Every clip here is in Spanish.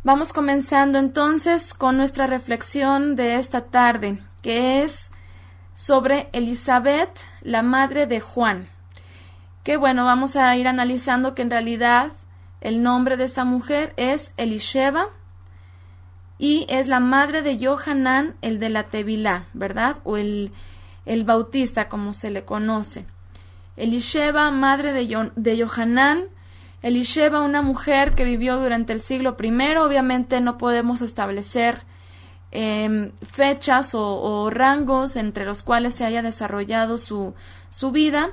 Vamos comenzando entonces con nuestra reflexión de esta tarde, que es sobre Elizabeth, la madre de Juan. Que bueno, vamos a ir analizando que en realidad el nombre de esta mujer es Elisheba y es la madre de Johanán, el de la Tevilá, ¿verdad? O el Bautista, como se le conoce. Elisheba, madre de Johanán. Elisheba, una mujer que vivió durante el siglo I. Obviamente no podemos establecer fechas o rangos entre los cuales se haya desarrollado su vida,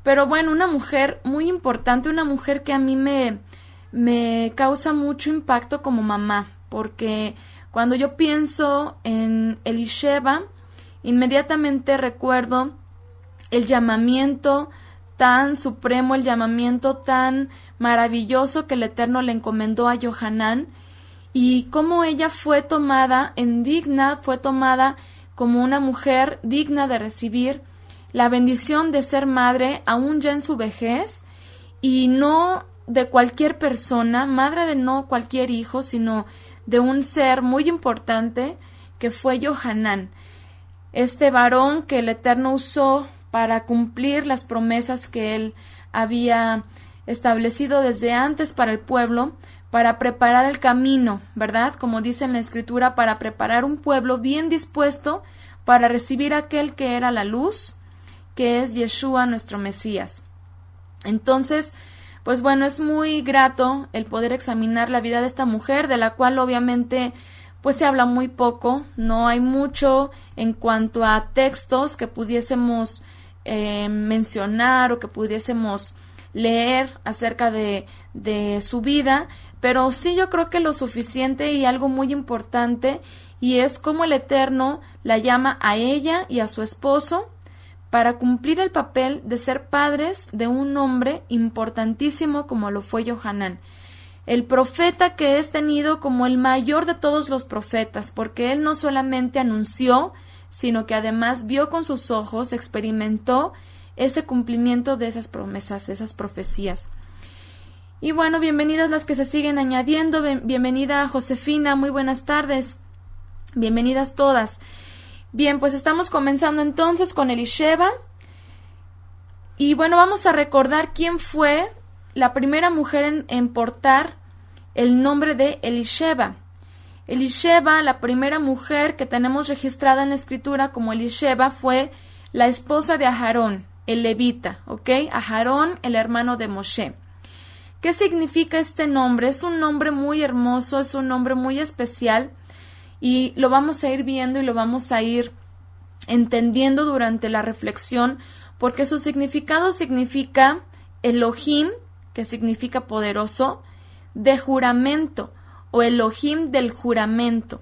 pero bueno, una mujer muy importante, una mujer que a mí me causa mucho impacto como mamá, porque cuando yo pienso en Elisheba, inmediatamente recuerdo el llamamiento tan supremo, el llamamiento tan maravilloso que el Eterno le encomendó a Johanán, y cómo ella fue tomada fue tomada como una mujer digna de recibir la bendición de ser madre aún ya en su vejez, y no de cualquier persona, madre de no cualquier hijo, sino de un ser muy importante que fue Johanán, este varón que el Eterno usó para cumplir las promesas que él había establecido desde antes para el pueblo, para preparar el camino, ¿verdad? Como dice en la Escritura, para preparar un pueblo bien dispuesto para recibir aquel que era la luz, que es Yeshua, nuestro Mesías. Entonces, pues bueno, es muy grato el poder examinar la vida de esta mujer, de la cual obviamente pues se habla muy poco, no hay mucho en cuanto a textos que pudiésemos mencionar o que pudiésemos leer acerca de su vida, pero sí yo creo que lo suficiente y algo muy importante, y es cómo el Eterno la llama a ella y a su esposo para cumplir el papel de ser padres de un hombre importantísimo como lo fue Johanán, el profeta que es tenido como el mayor de todos los profetas, porque él no solamente anunció, sino que además vio con sus ojos, experimentó ese cumplimiento de esas promesas, esas profecías. Y bueno, bienvenidas las que se siguen añadiendo, bienvenida Josefina, muy buenas tardes, bienvenidas todas. Bien, pues estamos comenzando entonces con Elisheba, y bueno, vamos a recordar quién fue la primera mujer en portar el nombre de Elisheba. Elisheba, la primera mujer que tenemos registrada en la Escritura como Elisheba, fue la esposa de Aharón, el levita, ¿ok? Aharón, el hermano de Moshe. ¿Qué significa este nombre? Es un nombre muy hermoso, es un nombre muy especial, y lo vamos a ir viendo y lo vamos a ir entendiendo durante la reflexión, porque su significado significa Elohim, que significa poderoso, de juramento, o Elohim del juramento.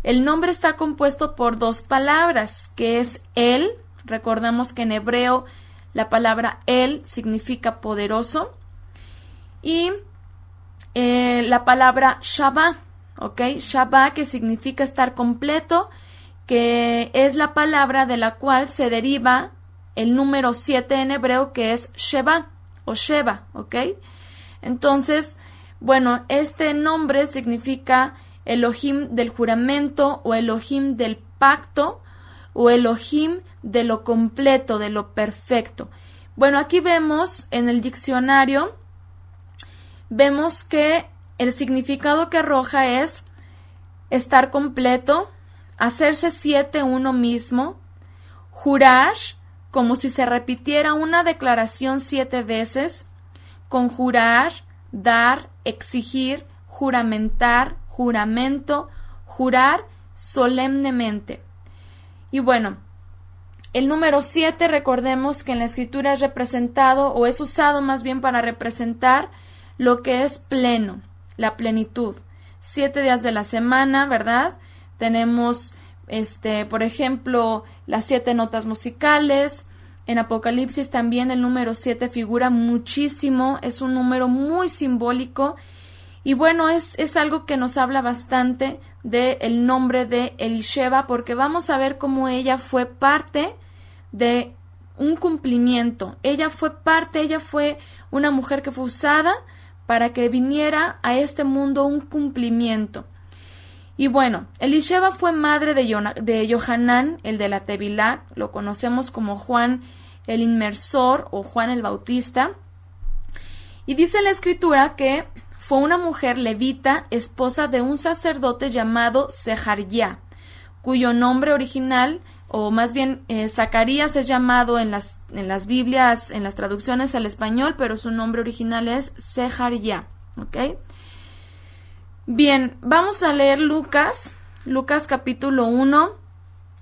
El nombre está compuesto por dos palabras, que es El. Recordamos que en hebreo la palabra El significa poderoso, y la palabra Shabbat, ¿ok? Shabbat, que significa estar completo, que es la palabra de la cual se deriva el número 7 en hebreo, que es Sheba o Sheba, ¿ok? Entonces, bueno, este nombre significa Elohim del juramento, o Elohim del pacto, o Elohim de lo completo, de lo perfecto. Bueno, aquí vemos en el diccionario, vemos que el significado que arroja es estar completo, hacerse 7 uno mismo, jurar, como si se repitiera una declaración 7 veces, conjurar, dar, exigir, juramentar, juramento, jurar solemnemente. Y bueno, el número 7, recordemos que en la Escritura es representado, o es usado más bien para representar lo que es pleno, la plenitud. 7 días de la semana, ¿verdad? Tenemos, por ejemplo, las 7 notas musicales. En Apocalipsis también el número 7 figura muchísimo, es un número muy simbólico, y bueno, es algo que nos habla bastante del nombre de Elisheba, porque vamos a ver cómo ella fue parte de un cumplimiento. Ella fue una mujer que fue usada para que viniera a este mundo un cumplimiento. Y bueno, Elisheba fue madre de Johanán, el de la Tevilá, lo conocemos como Juan el Inmersor o Juan el Bautista. Y dice la escritura que fue una mujer levita, esposa de un sacerdote llamado Sejaría, cuyo nombre original, o más bien Zacarías es llamado en las Biblias, en las traducciones al español, pero su nombre original es Sejaría, ¿ok? Bien, vamos a leer Lucas capítulo 1.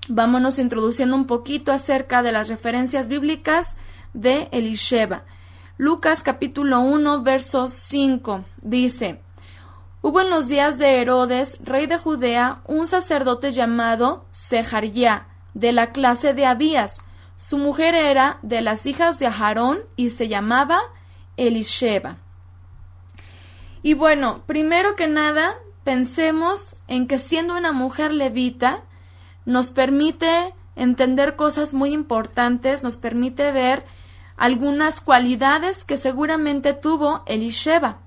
Vámonos introduciendo un poquito acerca de las referencias bíblicas de Elisheba. Lucas capítulo 1, verso 5, dice: Hubo en los días de Herodes, rey de Judea, un sacerdote llamado Sejaría, de la clase de Abías. Su mujer era de las hijas de Aarón y se llamaba Elisheba. Y bueno, primero que nada, pensemos en que siendo una mujer levita, nos permite entender cosas muy importantes, nos permite ver algunas cualidades que seguramente tuvo Elisheba.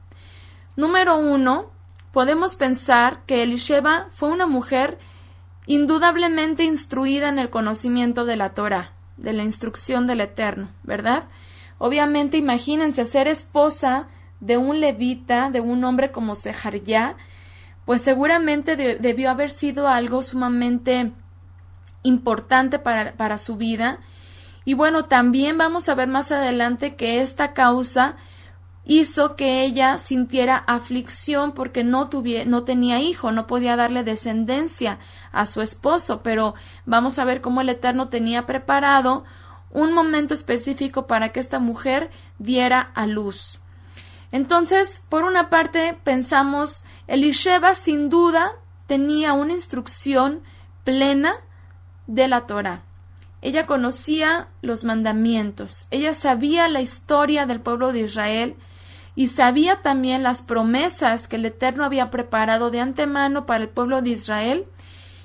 Número 1, podemos pensar que Elisheba fue una mujer indudablemente instruida en el conocimiento de la Torá, de la instrucción del Eterno, ¿verdad? Obviamente, imagínense ser esposa de un levita, de un hombre como Sejaría, pues seguramente debió haber sido algo sumamente importante para su vida. Y bueno, también vamos a ver más adelante que esta causa hizo que ella sintiera aflicción porque no tenía hijo, no podía darle descendencia a su esposo, pero vamos a ver cómo el Eterno tenía preparado un momento específico para que esta mujer diera a luz. Entonces, por una parte, pensamos, Elisheba sin duda tenía una instrucción plena de la Torá. Ella conocía los mandamientos, ella sabía la historia del pueblo de Israel y sabía también las promesas que el Eterno había preparado de antemano para el pueblo de Israel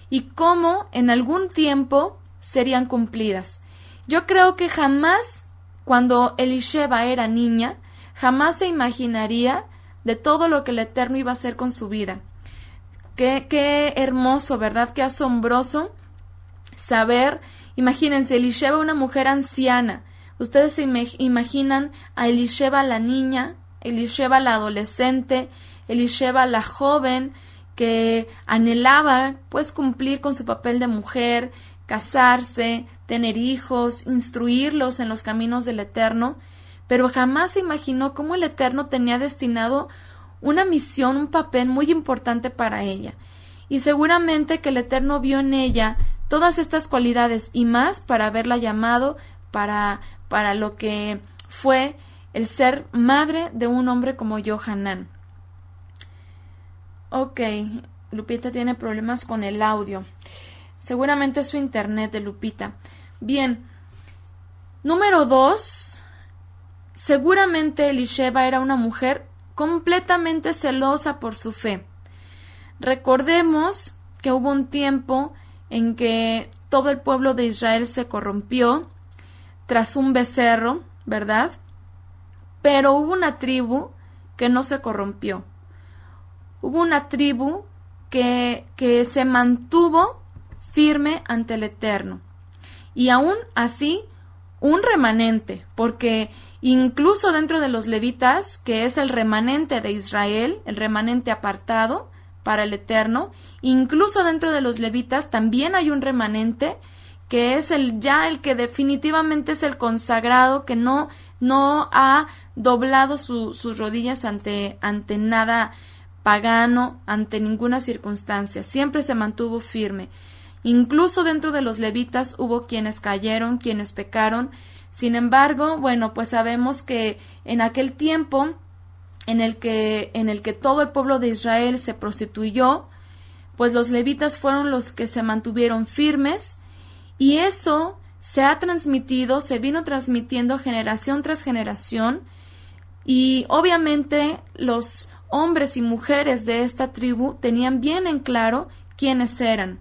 y cómo en algún tiempo serían cumplidas. Yo creo que jamás, cuando Elisheba era niña, jamás se imaginaría de todo lo que el Eterno iba a hacer con su vida. Qué hermoso, ¿verdad? Qué asombroso saber. Imagínense, Elisheba, una mujer anciana. Ustedes se imaginan a Elisheba la niña, Elisheba la adolescente, Elisheba la joven que anhelaba pues cumplir con su papel de mujer, casarse, tener hijos, instruirlos en los caminos del Eterno. Pero jamás se imaginó cómo el Eterno tenía destinado una misión, un papel muy importante para ella. Y seguramente que el Eterno vio en ella todas estas cualidades y más para haberla llamado para lo que fue el ser madre de un hombre como Johanán. Ok, Lupita tiene problemas con el audio. Seguramente es su internet de Lupita. Bien, número 2. Seguramente Elisheba era una mujer completamente celosa por su fe. Recordemos que hubo un tiempo en que todo el pueblo de Israel se corrompió tras un becerro, ¿verdad? Pero hubo una tribu que no se corrompió. Hubo una tribu que se mantuvo firme ante el Eterno. Y aún así, un remanente, porque incluso dentro de los levitas, que es el remanente de Israel, el remanente apartado para el Eterno, incluso dentro de los levitas también hay un remanente que es el que definitivamente es el consagrado, que no ha doblado sus rodillas ante nada pagano, ante ninguna circunstancia, siempre se mantuvo firme. Incluso dentro de los levitas hubo quienes cayeron, quienes pecaron. Sin embargo, bueno, pues sabemos que en aquel tiempo en el que todo el pueblo de Israel se prostituyó, pues los levitas fueron los que se mantuvieron firmes, y eso se vino transmitiendo generación tras generación, y obviamente los hombres y mujeres de esta tribu tenían bien en claro quiénes eran.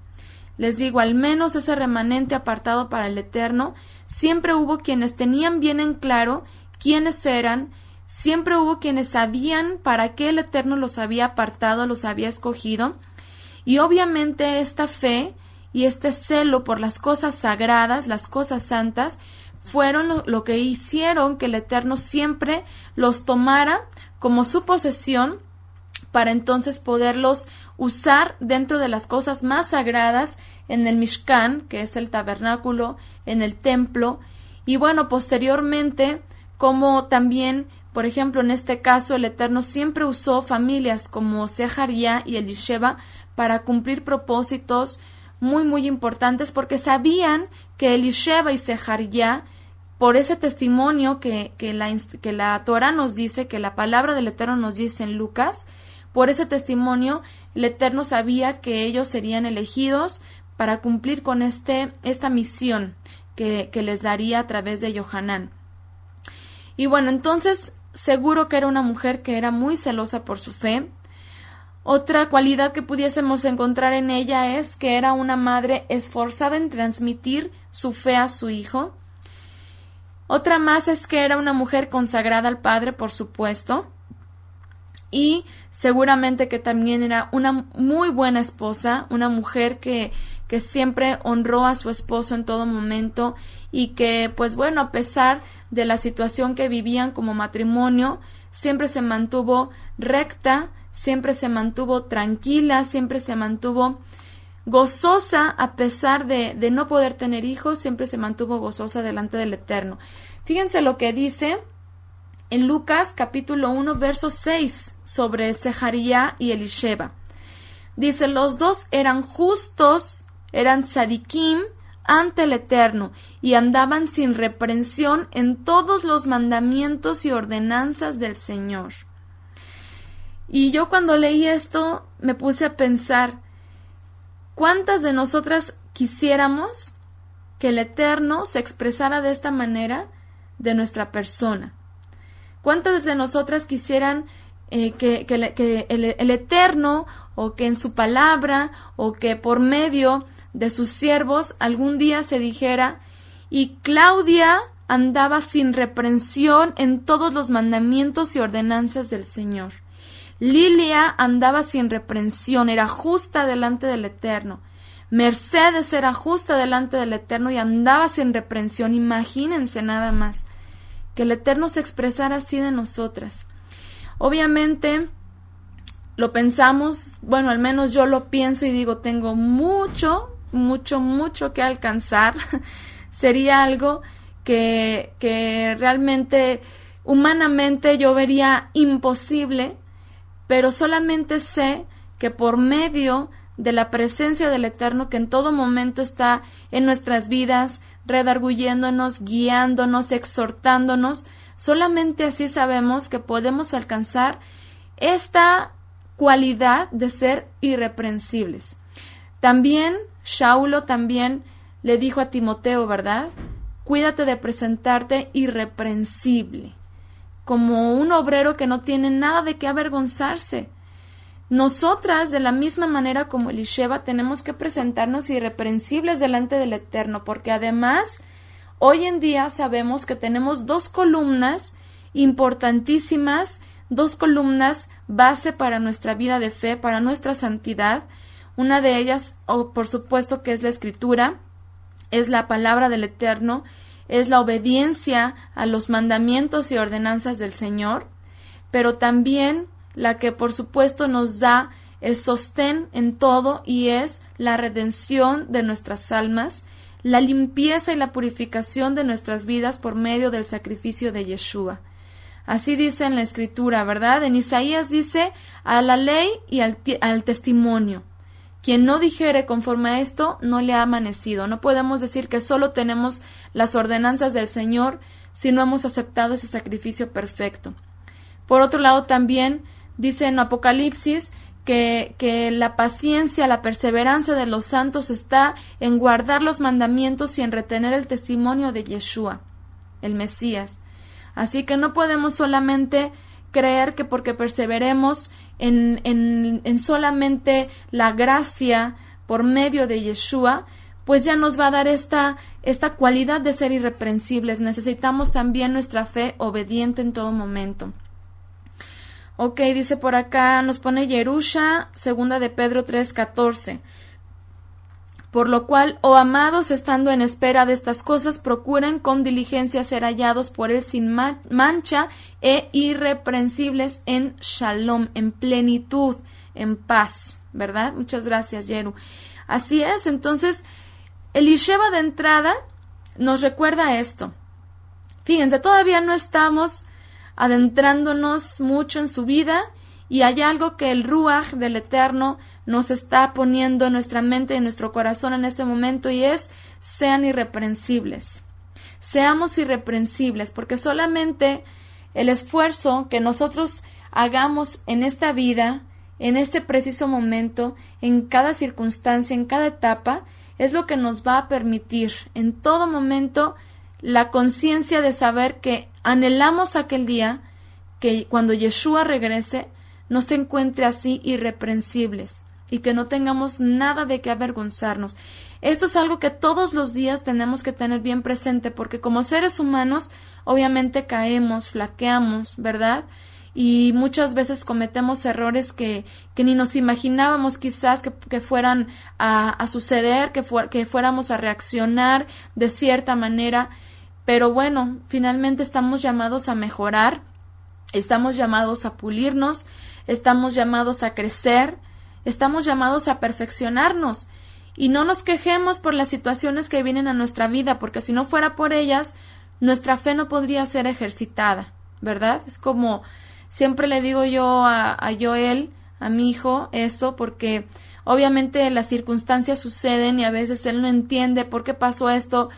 Les digo, al menos ese remanente apartado para el Eterno, siempre hubo quienes tenían bien en claro quiénes eran, siempre hubo quienes sabían para qué el Eterno los había apartado, los había escogido, y obviamente esta fe y este celo por las cosas sagradas, las cosas santas, fueron lo que hicieron que el Eterno siempre los tomara como su posesión para entonces poderlos usar dentro de las cosas más sagradas en el Mishkan, que es el tabernáculo, en el templo, y bueno, posteriormente, como también, por ejemplo, en este caso, el Eterno siempre usó familias como Sejaría y Elisheba para cumplir propósitos muy, muy importantes, porque sabían que Elisheba y Sejaría, por ese testimonio que la Torah nos dice, que la palabra del Eterno nos dice en Lucas, por ese testimonio el Eterno sabía que ellos serían elegidos para cumplir con esta misión que les daría a través de Yohanan. Y bueno, entonces seguro que era una mujer que era muy celosa por su fe. Otra cualidad que pudiésemos encontrar en ella es que era una madre esforzada en transmitir su fe a su hijo. Otra más es que era una mujer consagrada al Padre, por supuesto, y seguramente que también era una muy buena esposa, una mujer que siempre honró a su esposo en todo momento y que, pues bueno, a pesar de la situación que vivían como matrimonio, siempre se mantuvo recta, siempre se mantuvo tranquila, siempre se mantuvo gozosa a pesar de no poder tener hijos, siempre se mantuvo gozosa delante del Eterno. Fíjense lo que dice en Lucas capítulo 1 verso 6 sobre Sejaría y Elisheba. Dice, los dos eran justos, eran tzadikim ante el Eterno y andaban sin reprensión en todos los mandamientos y ordenanzas del Señor. Y yo cuando leí esto me puse a pensar, ¿cuántas de nosotras quisiéramos que el Eterno se expresara de esta manera de nuestra persona? ¿Cuántas de nosotras quisieran que el Eterno, o que en su palabra, o que por medio de sus siervos algún día se dijera, y Claudia andaba sin reprensión en todos los mandamientos y ordenanzas del Señor? Lilia andaba sin reprensión, era justa delante del Eterno. Mercedes era justa delante del Eterno y andaba sin reprensión. Imagínense nada más que el Eterno se expresara así de nosotras. Obviamente lo pensamos, bueno, al menos yo lo pienso y digo, tengo mucho que alcanzar. Sería algo que realmente humanamente yo vería imposible, pero solamente sé que por medio de la presencia del Eterno, que en todo momento está en nuestras vidas, redarguyéndonos, guiándonos, exhortándonos, solamente así sabemos que podemos alcanzar esta cualidad de ser irreprensibles. También Shaulo también le dijo a Timoteo, ¿verdad? Cuídate de presentarte irreprensible, como un obrero que no tiene nada de qué avergonzarse. Nosotras, de la misma manera como Elisheba, tenemos que presentarnos irreprensibles delante del Eterno, porque además, hoy en día sabemos que tenemos dos columnas importantísimas, dos columnas base para nuestra vida de fe, para nuestra santidad. Una de ellas, por supuesto, que es la Escritura, es la palabra del Eterno, es la obediencia a los mandamientos y ordenanzas del Señor, pero también la que por supuesto nos da el sostén en todo, y es la redención de nuestras almas, la limpieza y la purificación de nuestras vidas por medio del sacrificio de Yeshua. Así dice en la Escritura, ¿verdad? En Isaías dice, a la ley y al testimonio. Quien no dijere conforme a esto, no le ha amanecido. No podemos decir que solo tenemos las ordenanzas del Señor si no hemos aceptado ese sacrificio perfecto. Por otro lado, también dice en Apocalipsis que la paciencia, la perseverancia de los santos está en guardar los mandamientos y en retener el testimonio de Yeshua, el Mesías. Así que no podemos solamente creer que porque perseveremos en solamente la gracia por medio de Yeshua, pues ya nos va a dar esta cualidad de ser irreprensibles. Necesitamos también nuestra fe obediente en todo momento. Ok, dice por acá, nos pone Yerusha, 2 de Pedro 3:14. Por lo cual, oh amados, estando en espera de estas cosas, procuren con diligencia ser hallados por él sin mancha e irreprensibles en shalom, en plenitud, en paz, ¿verdad? Muchas gracias, Yeru. Así es, entonces, Elisheva de entrada nos recuerda esto. Fíjense, todavía no estamos adentrándonos mucho en su vida, y hay algo que el Ruach del Eterno nos está poniendo en nuestra mente y en nuestro corazón en este momento, y es: sean irreprensibles. Seamos irreprensibles, porque solamente el esfuerzo que nosotros hagamos en esta vida, en este preciso momento, en cada circunstancia, en cada etapa, es lo que nos va a permitir en todo momento la conciencia de saber que anhelamos aquel día que cuando Yeshua regrese nos encuentre así irreprensibles y que no tengamos nada de qué avergonzarnos. Esto es algo que todos los días tenemos que tener bien presente, porque como seres humanos obviamente caemos, flaqueamos, ¿verdad? Y muchas veces cometemos errores que ni nos imaginábamos quizás que fueran a suceder, que fuéramos a reaccionar de cierta manera. Pero bueno, finalmente estamos llamados a mejorar, estamos llamados a pulirnos, estamos llamados a crecer, estamos llamados a perfeccionarnos. Y no nos quejemos por las situaciones que vienen a nuestra vida, porque si no fuera por ellas, nuestra fe no podría ser ejercitada, ¿verdad? Es como siempre le digo yo a Joel, a mi hijo, esto, porque obviamente las circunstancias suceden y a veces él no entiende por qué pasó esto,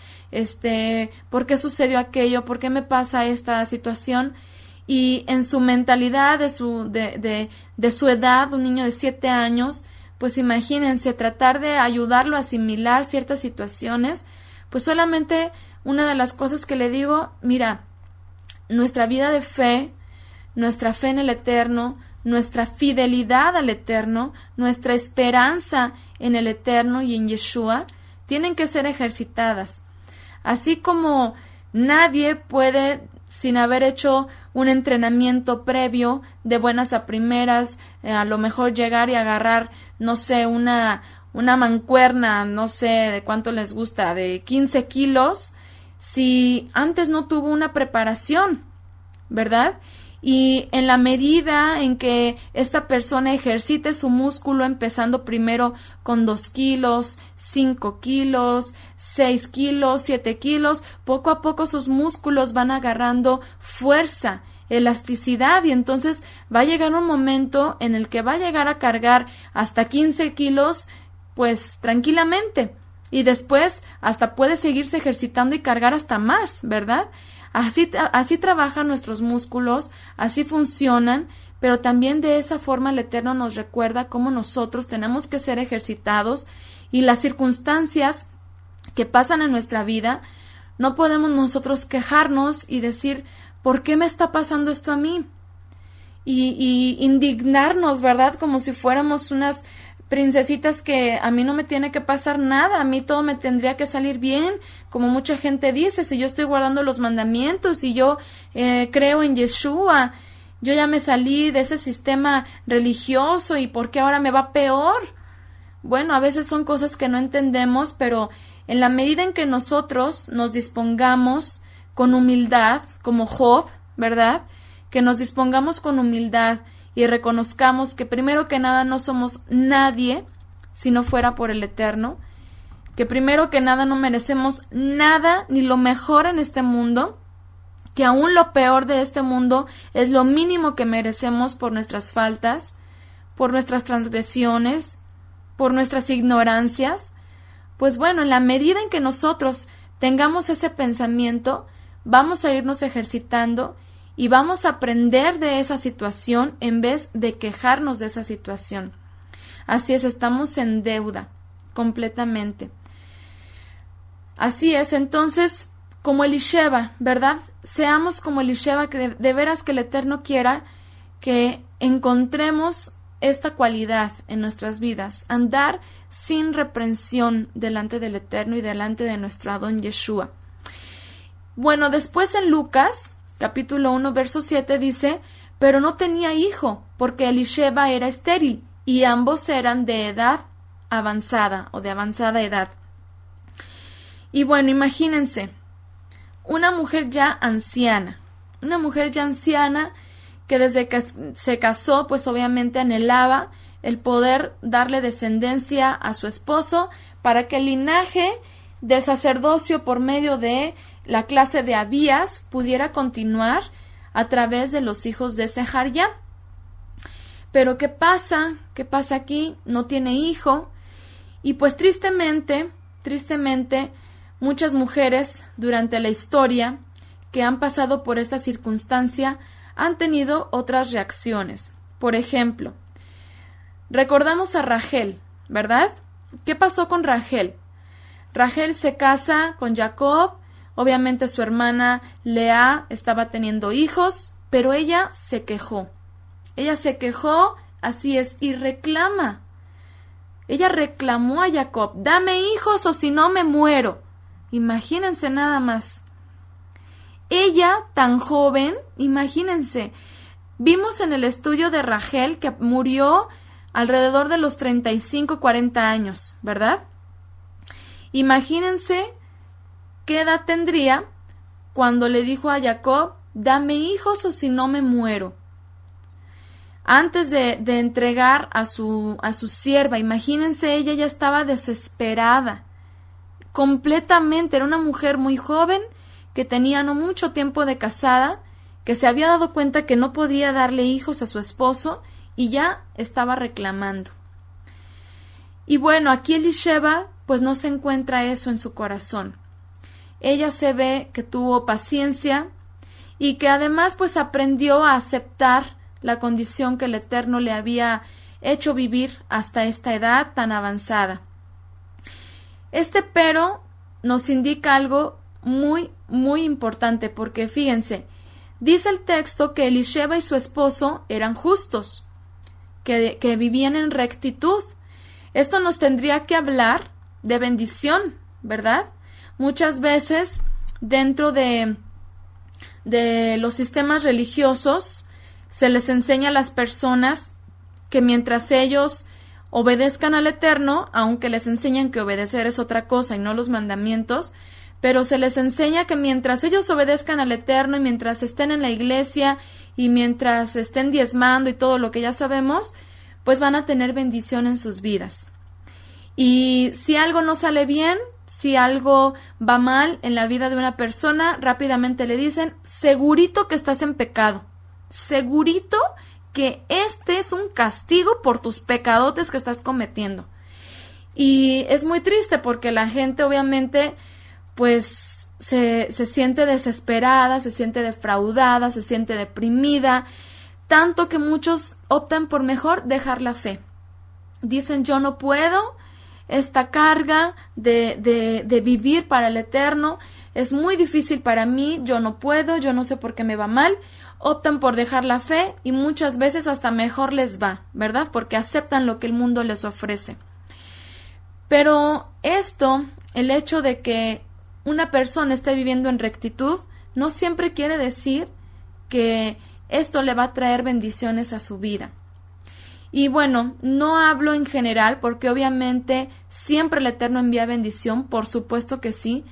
por qué sucedió aquello, por qué me pasa esta situación. Y en su mentalidad, de su edad, un niño de 7 años, pues imagínense, tratar de ayudarlo a asimilar ciertas situaciones, pues solamente una de las cosas que le digo: mira, nuestra vida de fe, nuestra fe en el Eterno, nuestra fidelidad al Eterno, nuestra esperanza en el Eterno y en Yeshua, tienen que ser ejercitadas. Así como nadie puede, sin haber hecho un entrenamiento previo de buenas a primeras, a lo mejor llegar y agarrar, no sé, una mancuerna, no sé de cuánto les gusta, de 15 kilos, si antes no tuvo una preparación, ¿verdad? Y en la medida en que esta persona ejercite su músculo, empezando primero con 2 kilos, 5 kilos, 6 kilos, 7 kilos, poco a poco sus músculos van agarrando fuerza, elasticidad, y entonces va a llegar un momento en el que va a llegar a cargar hasta 15 kilos, pues tranquilamente, y después hasta puede seguirse ejercitando y cargar hasta más, ¿verdad? Así trabajan nuestros músculos, así funcionan, pero también de esa forma el Eterno nos recuerda cómo nosotros tenemos que ser ejercitados, y las circunstancias que pasan en nuestra vida, no podemos nosotros quejarnos y decir: ¿por qué me está pasando esto a mí? Y indignarnos, ¿verdad? Como si fuéramos unas princesitas que a mí no me tiene que pasar nada, a mí todo me tendría que salir bien, como mucha gente dice: si yo estoy guardando los mandamientos, si yo creo en Yeshua, yo ya me salí de ese sistema religioso, ¿y por qué ahora me va peor? Bueno, a veces son cosas que no entendemos, pero en la medida en que nosotros nos dispongamos con humildad, como Job, ¿verdad? Que nos dispongamos con humildad y reconozcamos que primero que nada no somos nadie si no fuera por el Eterno, que primero que nada no merecemos nada ni lo mejor en este mundo, que aún lo peor de este mundo es lo mínimo que merecemos por nuestras faltas, por nuestras transgresiones, por nuestras ignorancias. Pues bueno, en la medida en que nosotros tengamos ese pensamiento, vamos a irnos ejercitando y vamos a aprender de esa situación en vez de quejarnos de esa situación. Así es, estamos en deuda completamente. Así es, entonces, como Elisheva, ¿verdad? Seamos como Elisheva, que de veras que el Eterno quiera que encontremos esta cualidad en nuestras vidas, andar sin reprensión delante del Eterno y delante de nuestro Adón Yeshua. Bueno, después en Lucas, capítulo 1, verso 7 dice, pero no tenía hijo, porque Elisheba era estéril, y ambos eran de edad avanzada, o de avanzada edad. Y bueno, imagínense, una mujer ya anciana que desde que se casó, pues obviamente anhelaba el poder darle descendencia a su esposo para que el linaje del sacerdocio por medio de la clase de Abías pudiera continuar a través de los hijos de Sejarya. Pero ¿qué pasa? ¿Qué pasa aquí? No tiene hijo. Y pues tristemente, muchas mujeres durante la historia que han pasado por esta circunstancia han tenido otras reacciones. Por ejemplo, recordamos a Rachel, ¿verdad? ¿Qué pasó con Rachel? Rachel se casa con Jacob, obviamente su hermana Lea estaba teniendo hijos, pero ella se quejó. Así es, y reclama. Ella reclamó a Jacob, dame hijos o si no me muero. Imagínense nada más. Ella, tan joven, imagínense, vimos en el estudio de Rachel que murió alrededor de los 35, 40 años, ¿verdad? Imagínense qué edad tendría cuando le dijo a Jacob, dame hijos o si no me muero. Antes de entregar a su sierva, imagínense, ella ya estaba desesperada, completamente, era una mujer muy joven, que tenía no mucho tiempo de casada, que se había dado cuenta que no podía darle hijos a su esposo y ya estaba reclamando. Y bueno, aquí Elisheba pues no se encuentra eso en su corazón. Ella se ve que tuvo paciencia y que además pues aprendió a aceptar la condición que el Eterno le había hecho vivir hasta esta edad tan avanzada. Este pero nos indica algo muy, muy importante, porque fíjense, dice el texto que Elisheba y su esposo eran justos, que vivían en rectitud. Esto nos tendría que hablar de bendición, ¿verdad? Muchas veces dentro de los sistemas religiosos se les enseña a las personas que mientras ellos obedezcan al Eterno, aunque les enseñan que obedecer es otra cosa y no los mandamientos, pero se les enseña que mientras ellos obedezcan al Eterno y mientras estén en la iglesia y mientras estén diezmando y todo lo que ya sabemos, pues van a tener bendición en sus vidas. Y si algo no sale bien, si algo va mal en la vida de una persona, rápidamente le dicen, segurito que estás en pecado, segurito que este es un castigo por tus pecadotes que estás cometiendo. Y es muy triste porque la gente obviamente pues se siente desesperada, se siente defraudada, se siente deprimida, tanto que muchos optan por mejor dejar la fe. Dicen, yo no puedo, esta carga de vivir para el Eterno es muy difícil para mí, yo no puedo, yo no sé por qué me va mal. Optan por dejar la fe y muchas veces hasta mejor les va, ¿verdad? Porque aceptan lo que el mundo les ofrece. Pero esto, el hecho de que una persona esté viviendo en rectitud, no siempre quiere decir que esto le va a traer bendiciones a su vida. Y bueno, no hablo en general porque obviamente siempre el Eterno envía bendición, por supuesto que sí,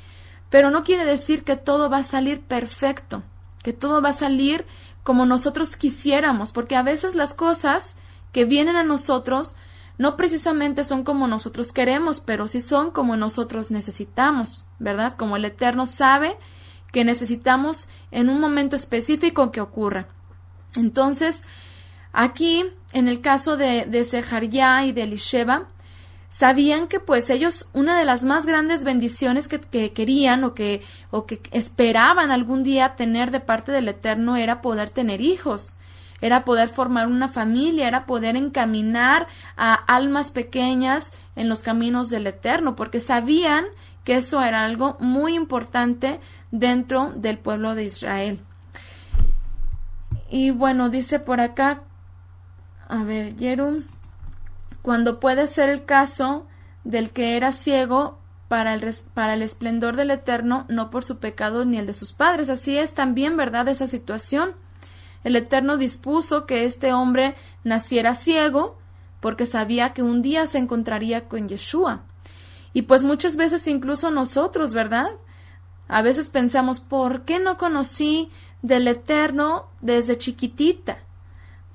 pero no quiere decir que todo va a salir perfecto, que todo va a salir como nosotros quisiéramos, porque a veces las cosas que vienen a nosotros no precisamente son como nosotros queremos, pero sí son como nosotros necesitamos, ¿verdad? Como el Eterno sabe que necesitamos en un momento específico que ocurra. Entonces, aquí, en el caso de Sejarya y de Elisheba, sabían que pues ellos, una de las más grandes bendiciones que querían o que esperaban algún día tener de parte del Eterno era poder tener hijos, era poder formar una familia, era poder encaminar a almas pequeñas en los caminos del Eterno, porque sabían que eso era algo muy importante dentro del pueblo de Israel. Y bueno, dice por acá, a ver, Yeru, cuando puede ser el caso del que era ciego para el esplendor del Eterno, no por su pecado ni el de sus padres. Así es también, ¿verdad?, esa situación. El Eterno dispuso que este hombre naciera ciego porque sabía que un día se encontraría con Yeshua. Y pues muchas veces incluso nosotros, ¿verdad? A veces pensamos, ¿por qué no conocí del Eterno desde chiquitita?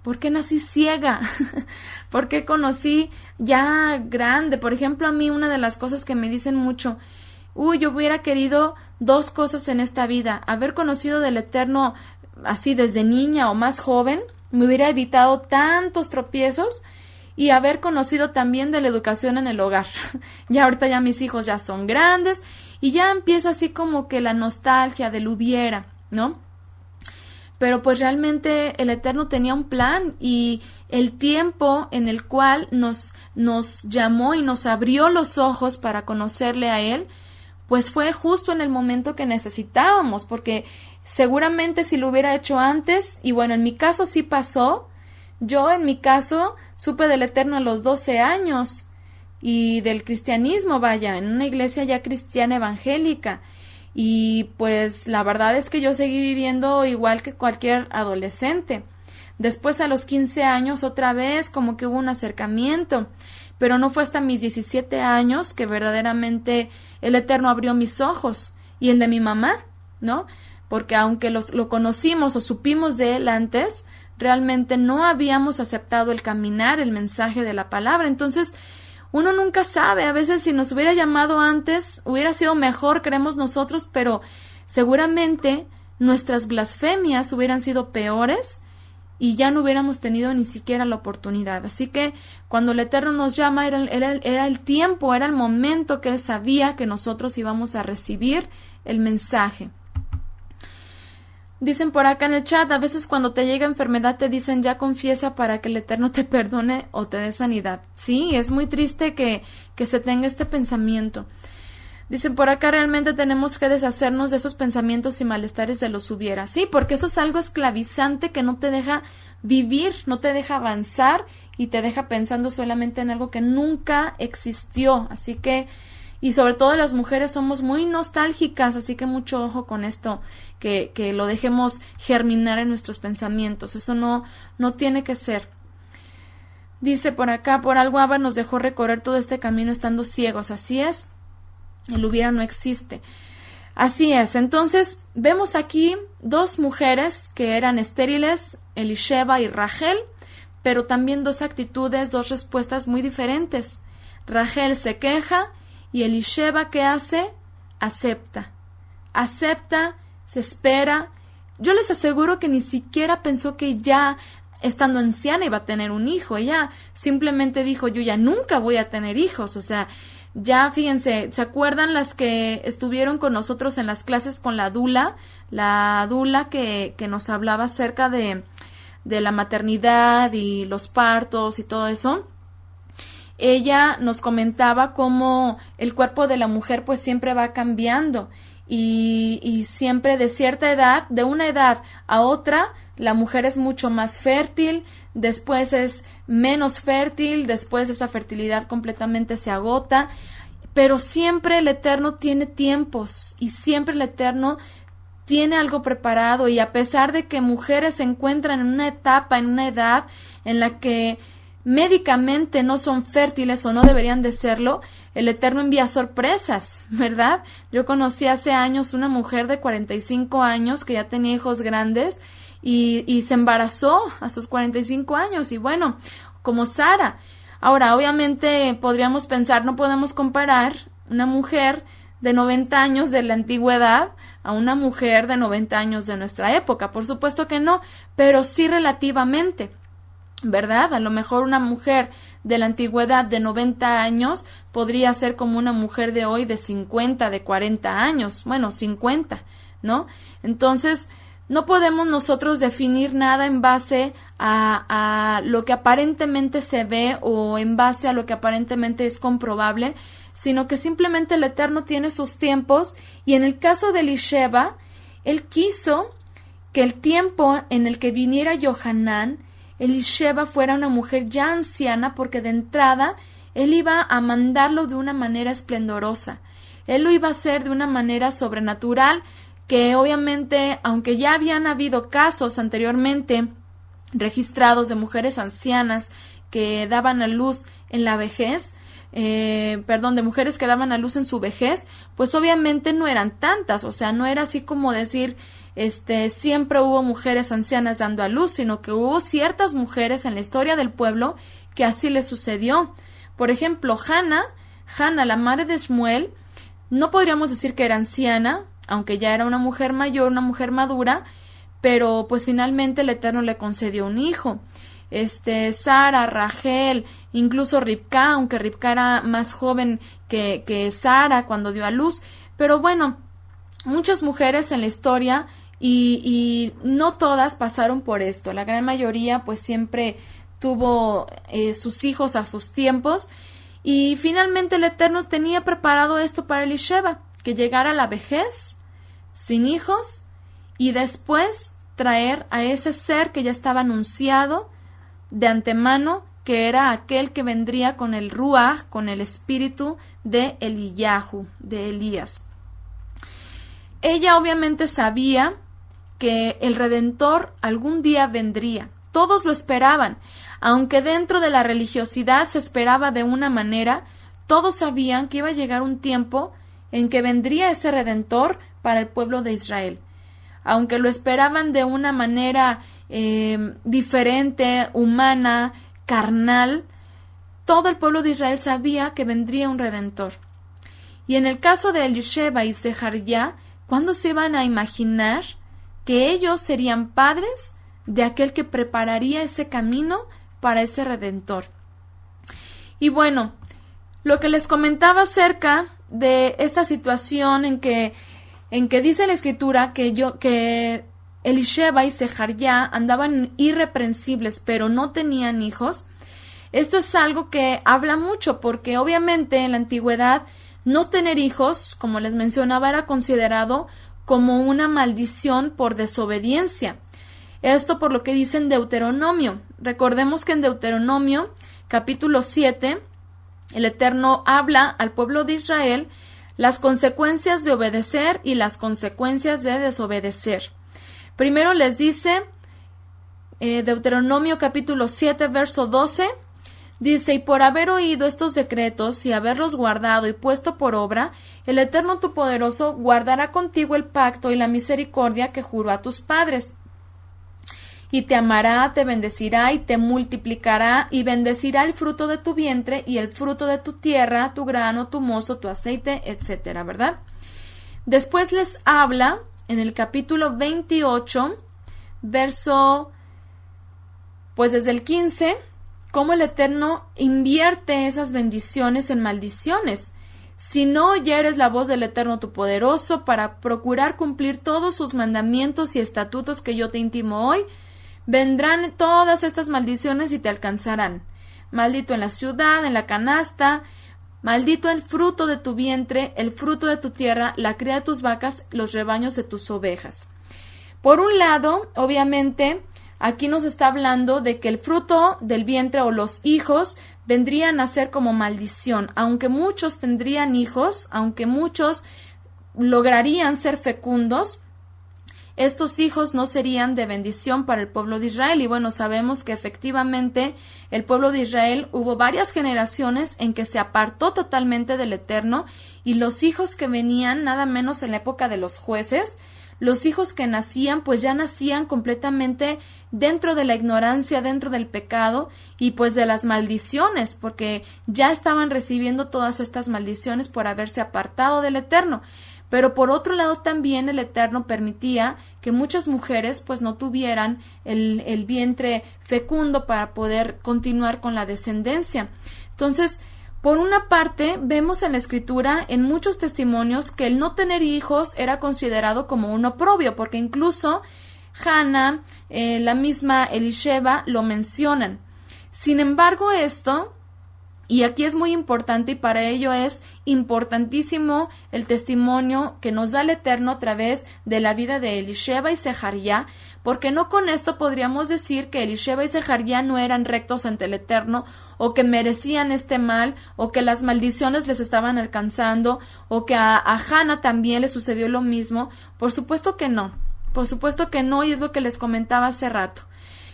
¿Por qué nací ciega? ¿Por qué conocí ya grande? Por ejemplo, a mí una de las cosas que me dicen mucho, yo hubiera querido 2 cosas en esta vida: haber conocido del Eterno así desde niña o más joven, me hubiera evitado tantos tropiezos, y haber conocido también de la educación en el hogar. Ya ahorita ya mis hijos ya son grandes y ya empieza así como que la nostalgia del hubiera, ¿no? Pero pues realmente el Eterno tenía un plan, y el tiempo en el cual nos llamó y nos abrió los ojos para conocerle a Él, pues fue justo en el momento que necesitábamos, porque seguramente si lo hubiera hecho antes, y bueno, en mi caso sí pasó. Yo en mi caso supe del Eterno a los 12 años y del cristianismo, vaya, en una iglesia ya cristiana evangélica. Y pues la verdad es que yo seguí viviendo igual que cualquier adolescente. Después a los 15 años otra vez como que hubo un acercamiento, pero no fue hasta mis 17 años que verdaderamente el Eterno abrió mis ojos, y el de mi mamá, ¿no? Porque aunque lo conocimos o supimos de él antes, realmente no habíamos aceptado el caminar, el mensaje de la palabra. Entonces, uno nunca sabe, a veces si nos hubiera llamado antes, hubiera sido mejor, creemos nosotros, pero seguramente nuestras blasfemias hubieran sido peores y ya no hubiéramos tenido ni siquiera la oportunidad. Así que cuando el Eterno nos llama, era el tiempo, era el momento que Él sabía que nosotros íbamos a recibir el mensaje. Dicen por acá en el chat, a veces cuando te llega enfermedad te dicen ya confiesa para que el Eterno te perdone o te dé sanidad. Sí, es muy triste que se tenga este pensamiento. Dicen por acá, realmente tenemos que deshacernos de esos pensamientos y malestares de los hubiera. Sí, porque eso es algo esclavizante que no te deja vivir, no te deja avanzar y te deja pensando solamente en algo que nunca existió. Así que, y sobre todo las mujeres somos muy nostálgicas, así que mucho ojo con esto, que lo dejemos germinar en nuestros pensamientos. Eso no tiene que ser. Dice por acá, por algo Abba nos dejó recorrer todo este camino estando ciegos. Así es, el hubiera no existe. Así es. Entonces vemos aquí 2 mujeres que eran estériles, Elisheba y Rachel, pero también 2 actitudes, 2 respuestas muy diferentes. Rachel se queja y Elisheba, ¿qué hace? Acepta, se espera. Yo les aseguro que ni siquiera pensó que ya estando anciana iba a tener un hijo. Ella simplemente dijo, yo ya nunca voy a tener hijos. O sea, ya fíjense, ¿se acuerdan las que estuvieron con nosotros en las clases con la dula? La dula que nos hablaba acerca de la maternidad y los partos y todo eso. Ella nos comentaba cómo el cuerpo de la mujer pues siempre va cambiando y siempre de cierta edad, de una edad a otra, la mujer es mucho más fértil, después es menos fértil, después esa fertilidad completamente se agota, pero siempre el Eterno tiene tiempos y siempre el Eterno tiene algo preparado, y a pesar de que mujeres se encuentran en una etapa, en una edad en la que médicamente no son fértiles o no deberían de serlo, el Eterno envía sorpresas, ¿verdad? Yo conocí hace años una mujer de 45 años que ya tenía hijos grandes y se embarazó a sus 45 años, y bueno, como Sara. Ahora, obviamente podríamos pensar, no podemos comparar una mujer de 90 años de la antigüedad a una mujer de 90 años de nuestra época, por supuesto que no, pero sí relativamente, ¿verdad? A lo mejor una mujer de la antigüedad de 90 años podría ser como una mujer de hoy de 50, de 40 años, bueno, 50, ¿no? Entonces, no podemos nosotros definir nada en base a lo que aparentemente se ve o en base a lo que aparentemente es comprobable, sino que simplemente el Eterno tiene sus tiempos, y en el caso de Elisheba, él quiso que el tiempo en el que viniera Johanán Elisheba fuera una mujer ya anciana, porque de entrada él iba a mandarlo de una manera esplendorosa. Él lo iba a hacer de una manera sobrenatural, que obviamente, aunque ya habían habido casos anteriormente registrados de mujeres ancianas que daban a luz en la vejez, de mujeres que daban a luz en su vejez, pues obviamente no eran tantas, o sea, no era así como decir, siempre hubo mujeres ancianas dando a luz, sino que hubo ciertas mujeres en la historia del pueblo que así le sucedió. Por ejemplo, Hannah, la madre de Shmuel, no podríamos decir que era anciana, aunque ya era una mujer mayor, una mujer madura, pero pues finalmente el Eterno le concedió un hijo. Sara, Rachel, incluso Ribcá, aunque Ribcá era más joven que Sara cuando dio a luz, pero bueno, muchas mujeres en la historia y no todas pasaron por esto. La gran mayoría pues siempre tuvo sus hijos a sus tiempos, y finalmente el Eterno tenía preparado esto para Elisheba, que llegara a la vejez sin hijos y después traer a ese ser que ya estaba anunciado de antemano, que era aquel que vendría con el Ruach, con el espíritu de Eliyahu, de Elías. Ella obviamente sabía que el Redentor algún día vendría. Todos lo esperaban. Aunque dentro de la religiosidad se esperaba de una manera, todos sabían que iba a llegar un tiempo en que vendría ese Redentor para el pueblo de Israel. Aunque lo esperaban de una manera diferente, humana, carnal, todo el pueblo de Israel sabía que vendría un Redentor. Y en el caso de Elisheba y Zeharyah, ¿cuándo se iban a imaginar que ellos serían padres de aquel que prepararía ese camino para ese Redentor? Y bueno, lo que les comentaba acerca de esta situación en que dice la Escritura que Elisheba y Zeharyah andaban irreprensibles, pero no tenían hijos. Esto es algo que habla mucho, porque obviamente en la antigüedad no tener hijos, como les mencionaba, era considerado como una maldición por desobediencia. Esto por lo que dice en Deuteronomio. Recordemos que en Deuteronomio, capítulo 7, el Eterno habla al pueblo de Israel las consecuencias de obedecer y las consecuencias de desobedecer. Primero les dice, Deuteronomio capítulo 7, verso 12, dice: y por haber oído estos decretos y haberlos guardado y puesto por obra, el Eterno tu poderoso guardará contigo el pacto y la misericordia que juró a tus padres. Y te amará, te bendecirá y te multiplicará, y bendecirá el fruto de tu vientre y el fruto de tu tierra, tu grano, tu mosto, tu aceite, etcétera, ¿verdad? Después les habla en el capítulo 28, verso, pues desde el 15, cómo el Eterno invierte esas bendiciones en maldiciones. Si no oyeres la voz del Eterno tu poderoso para procurar cumplir todos sus mandamientos y estatutos que yo te intimo hoy, vendrán todas estas maldiciones y te alcanzarán. Maldito en la ciudad, en la canasta, maldito el fruto de tu vientre, el fruto de tu tierra, la cría de tus vacas, los rebaños de tus ovejas. Por un lado, obviamente, aquí nos está hablando de que el fruto del vientre o los hijos vendrían a ser como maldición. Aunque muchos tendrían hijos, aunque muchos lograrían ser fecundos, estos hijos no serían de bendición para el pueblo de Israel. Y bueno, sabemos que efectivamente el pueblo de Israel hubo varias generaciones en que se apartó totalmente del Eterno, y los hijos que venían, nada menos en la época de los jueces, los hijos que nacían, pues ya nacían completamente dentro de la ignorancia, dentro del pecado y pues de las maldiciones, porque ya estaban recibiendo todas estas maldiciones por haberse apartado del Eterno. Pero por otro lado también el Eterno permitía que muchas mujeres pues no tuvieran el vientre fecundo para poder continuar con la descendencia. Entonces, por una parte, vemos en la Escritura, en muchos testimonios, que el no tener hijos era considerado como un oprobio, porque incluso Hannah, la misma Elisheba, lo mencionan. Sin embargo, esto, y aquí es muy importante, y para ello es importantísimo el testimonio que nos da el Eterno a través de la vida de Elisheba y Zeharyah, porque no con esto podríamos decir que Elisheba y Sejaría no eran rectos ante el Eterno, o que merecían este mal, o que las maldiciones les estaban alcanzando, o que a Hannah también le sucedió lo mismo. Por supuesto que no, y es lo que les comentaba hace rato.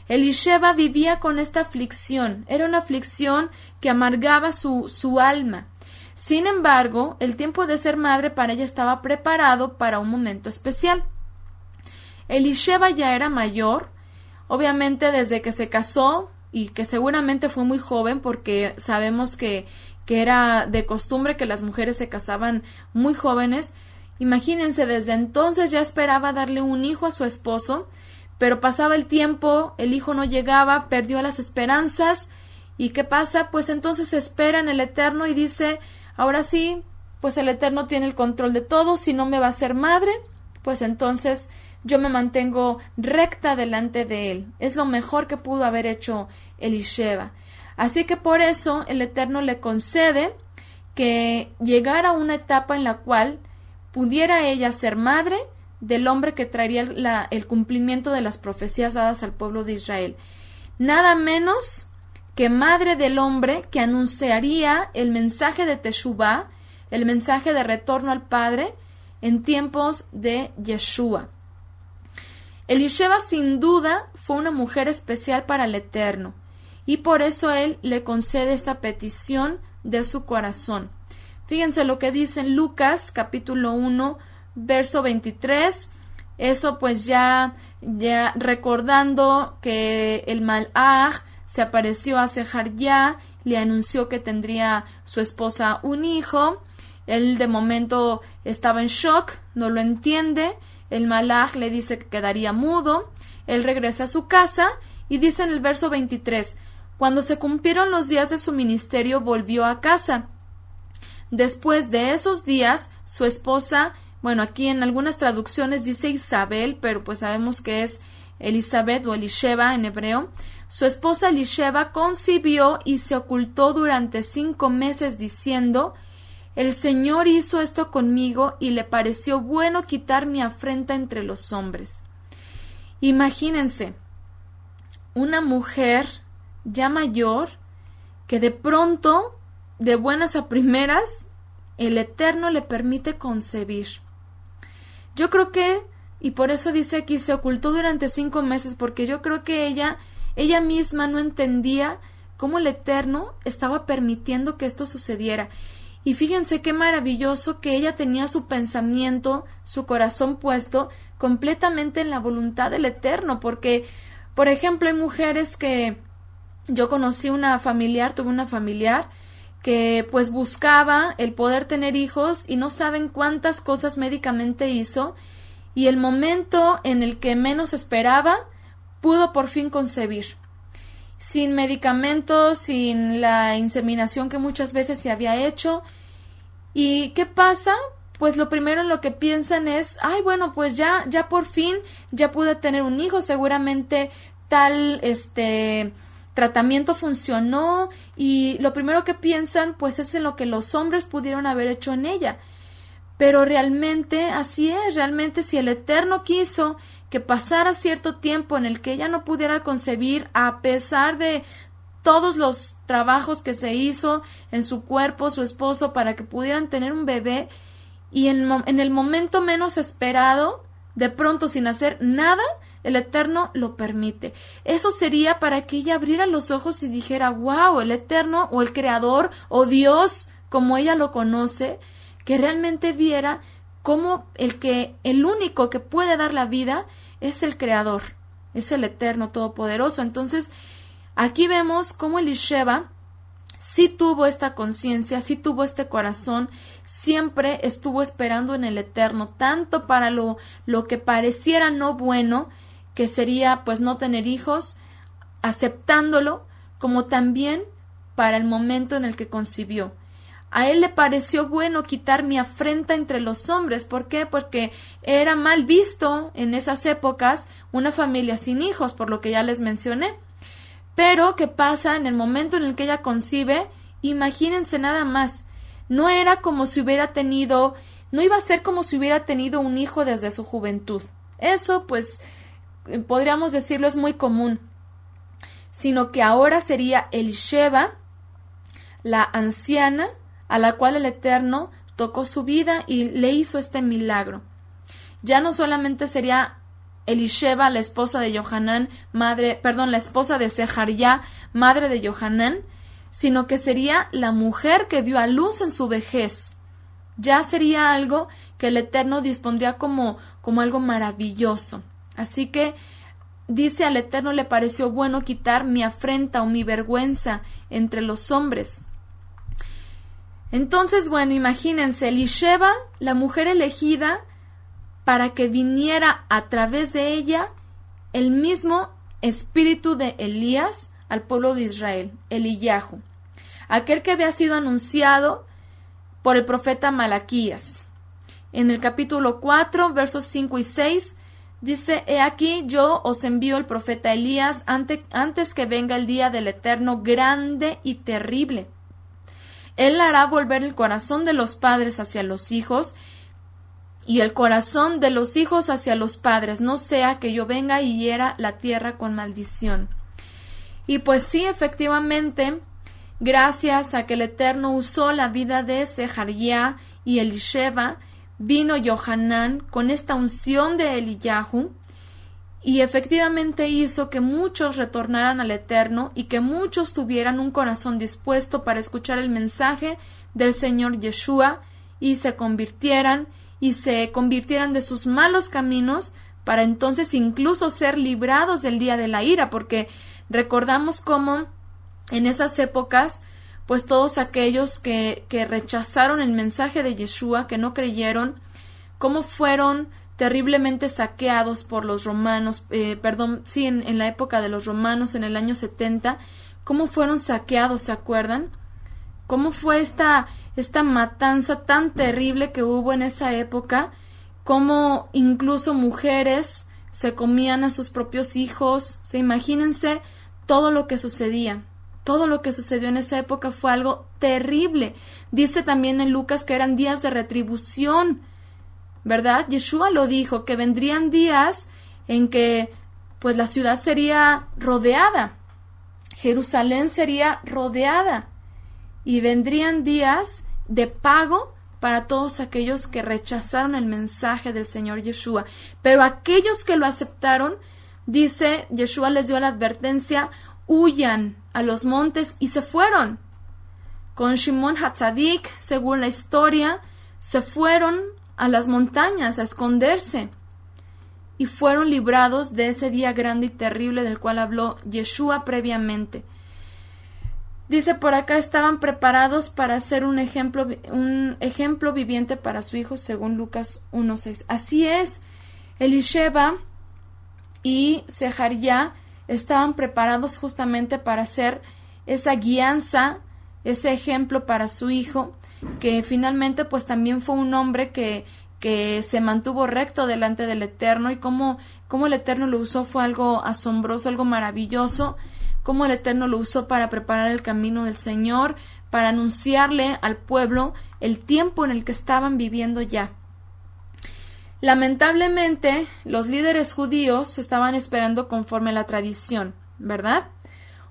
Elisheba vivía con esta aflicción, era una aflicción que amargaba su alma. Sin embargo, el tiempo de ser madre para ella estaba preparado para un momento especial. Elisheba ya era mayor, obviamente desde que se casó, y que seguramente fue muy joven porque sabemos que era de costumbre que las mujeres se casaban muy jóvenes. Imagínense, desde entonces ya esperaba darle un hijo a su esposo, pero pasaba el tiempo, el hijo no llegaba, perdió las esperanzas. ¿Y qué pasa? Pues entonces espera en el Eterno y dice: ahora sí, pues el Eterno tiene el control de todo, si no me va a ser madre, pues entonces yo me mantengo recta delante de él. Es lo mejor que pudo haber hecho Elisheba. Así que por eso el Eterno le concede que llegara a una etapa en la cual pudiera ella ser madre del hombre que traería el cumplimiento de las profecías dadas al pueblo de Israel. Nada menos que madre del hombre que anunciaría el mensaje de Teshuvá, el mensaje de retorno al Padre en tiempos de Yeshua. Elisheba sin duda fue una mujer especial para el Eterno, y por eso él le concede esta petición de su corazón. Fíjense lo que dice en Lucas capítulo 1 verso 23, eso pues ya recordando que el Malach se apareció a Sejaría, le anunció que tendría su esposa un hijo. Él de momento estaba en shock, no lo entiende. El Malach le dice que quedaría mudo. Él regresa a su casa y dice en el verso 23: cuando se cumplieron los días de su ministerio, volvió a casa. Después de esos días, su esposa, bueno, aquí en algunas traducciones dice Isabel, pero pues sabemos que es Elizabeth o Elisheba en hebreo. Su esposa Elisheba concibió y se ocultó durante 5 meses diciendo: el Señor hizo esto conmigo y le pareció bueno quitar mi afrenta entre los hombres. Imagínense, una mujer ya mayor que de pronto, de buenas a primeras, el Eterno le permite concebir. Yo creo que, y por eso dice aquí, se ocultó durante 5 meses, porque yo creo que ella misma no entendía cómo el Eterno estaba permitiendo que esto sucediera. Y fíjense qué maravilloso que ella tenía su pensamiento, su corazón puesto completamente en la voluntad del Eterno, porque, por ejemplo, hay mujeres que yo conocí tuve una familiar que pues buscaba el poder tener hijos y no saben cuántas cosas médicamente hizo, y el momento en el que menos esperaba, pudo por fin concebir. Sin medicamentos, sin la inseminación que muchas veces se había hecho. ¿Y qué pasa? Pues lo primero en lo que piensan es: ay, bueno, pues ya por fin, ya pude tener un hijo, seguramente tal tratamiento funcionó, y lo primero que piensan pues es en lo que los hombres pudieron haber hecho en ella. Pero realmente así es, realmente si el Eterno quiso que pasara cierto tiempo en el que ella no pudiera concebir, a pesar de todos los trabajos que se hizo en su cuerpo, su esposo, para que pudieran tener un bebé, y en el momento menos esperado, de pronto sin hacer nada, el Eterno lo permite. Eso sería para que ella abriera los ojos y dijera: wow, el Eterno, o el Creador, o Dios, como ella lo conoce, que realmente viera cómo el único que puede dar la vida es el Creador, es el Eterno Todopoderoso. Entonces, aquí vemos cómo Elisheba sí tuvo esta conciencia, sí tuvo este corazón, siempre estuvo esperando en el Eterno, tanto para lo que pareciera no bueno, que sería pues no tener hijos, aceptándolo, como también para el momento en el que concibió. A él le pareció bueno quitar mi afrenta entre los hombres. ¿Por qué? Porque era mal visto en esas épocas una familia sin hijos, por lo que ya les mencioné. Pero, ¿qué pasa? En el momento en el que ella concibe, imagínense nada más, no era como si hubiera tenido, no iba a ser como si hubiera tenido un hijo desde su juventud. Eso, pues, podríamos decirlo, es muy común, sino que ahora sería Elisheba, la anciana, a la cual el Eterno tocó su vida y le hizo este milagro. Ya no solamente sería Elisheba, la esposa de Johanán, la esposa de Sejaría, madre de Johanán, sino que sería la mujer que dio a luz en su vejez. Ya sería algo que el Eterno dispondría como algo maravilloso. Así que dice: al Eterno le pareció bueno quitar mi afrenta o mi vergüenza entre los hombres. Entonces, bueno, imagínense, Elisheba, la mujer elegida para que viniera a través de ella el mismo espíritu de Elías al pueblo de Israel, Eliyahu, aquel que había sido anunciado por el profeta Malaquías. En el capítulo 4, versos 5 y 6, dice: He aquí yo os envío el profeta Elías antes que venga el día del Eterno grande y terrible. Él hará volver el corazón de los padres hacia los hijos y el corazón de los hijos hacia los padres, no sea que yo venga y hiera la tierra con maldición. Y pues sí, efectivamente, gracias a que el Eterno usó la vida de Sejaría y Elisheba, vino Johanán con esta unción de Eliyahu y efectivamente hizo que muchos retornaran al Eterno y que muchos tuvieran un corazón dispuesto para escuchar el mensaje del Señor Yeshua y se convirtieran de sus malos caminos para entonces incluso ser librados del día de la ira, porque recordamos cómo en esas épocas pues todos aquellos que rechazaron el mensaje de Yeshua, que no creyeron, cómo fueron terriblemente saqueados por los romanos, en la época de los romanos, en el año 70, cómo fueron saqueados, ¿se acuerdan? Cómo fue esta matanza tan terrible que hubo en esa época, cómo incluso mujeres se comían a sus propios hijos. Imagínense todo lo que sucedía. Todo lo que sucedió en esa época fue algo terrible. Dice también en Lucas que eran días de retribución, ¿verdad? Yeshua lo dijo, que vendrían días en que pues la ciudad sería rodeada, Jerusalén sería rodeada y vendrían días de pago para todos aquellos que rechazaron el mensaje del Señor Yeshua. Pero aquellos que lo aceptaron, dice, Yeshua les dio la advertencia: huyan a los montes, y se fueron. Con Shimon Hatzadik, según la historia, se fueron a las montañas a esconderse y fueron librados de ese día grande y terrible del cual habló Yeshua previamente. Dice por acá: estaban preparados para ser un ejemplo viviente para su hijo, según Lucas 1:6. Así es, Elisheba y Sejaría estaban preparados justamente para ser esa guianza, ese ejemplo para su hijo, que finalmente pues también fue un hombre que se mantuvo recto delante del Eterno, y cómo el Eterno lo usó fue algo asombroso, algo maravilloso, cómo el Eterno lo usó para preparar el camino del Señor, para anunciarle al pueblo el tiempo en el que estaban viviendo ya. Lamentablemente, los líderes judíos estaban esperando conforme a la tradición, ¿verdad?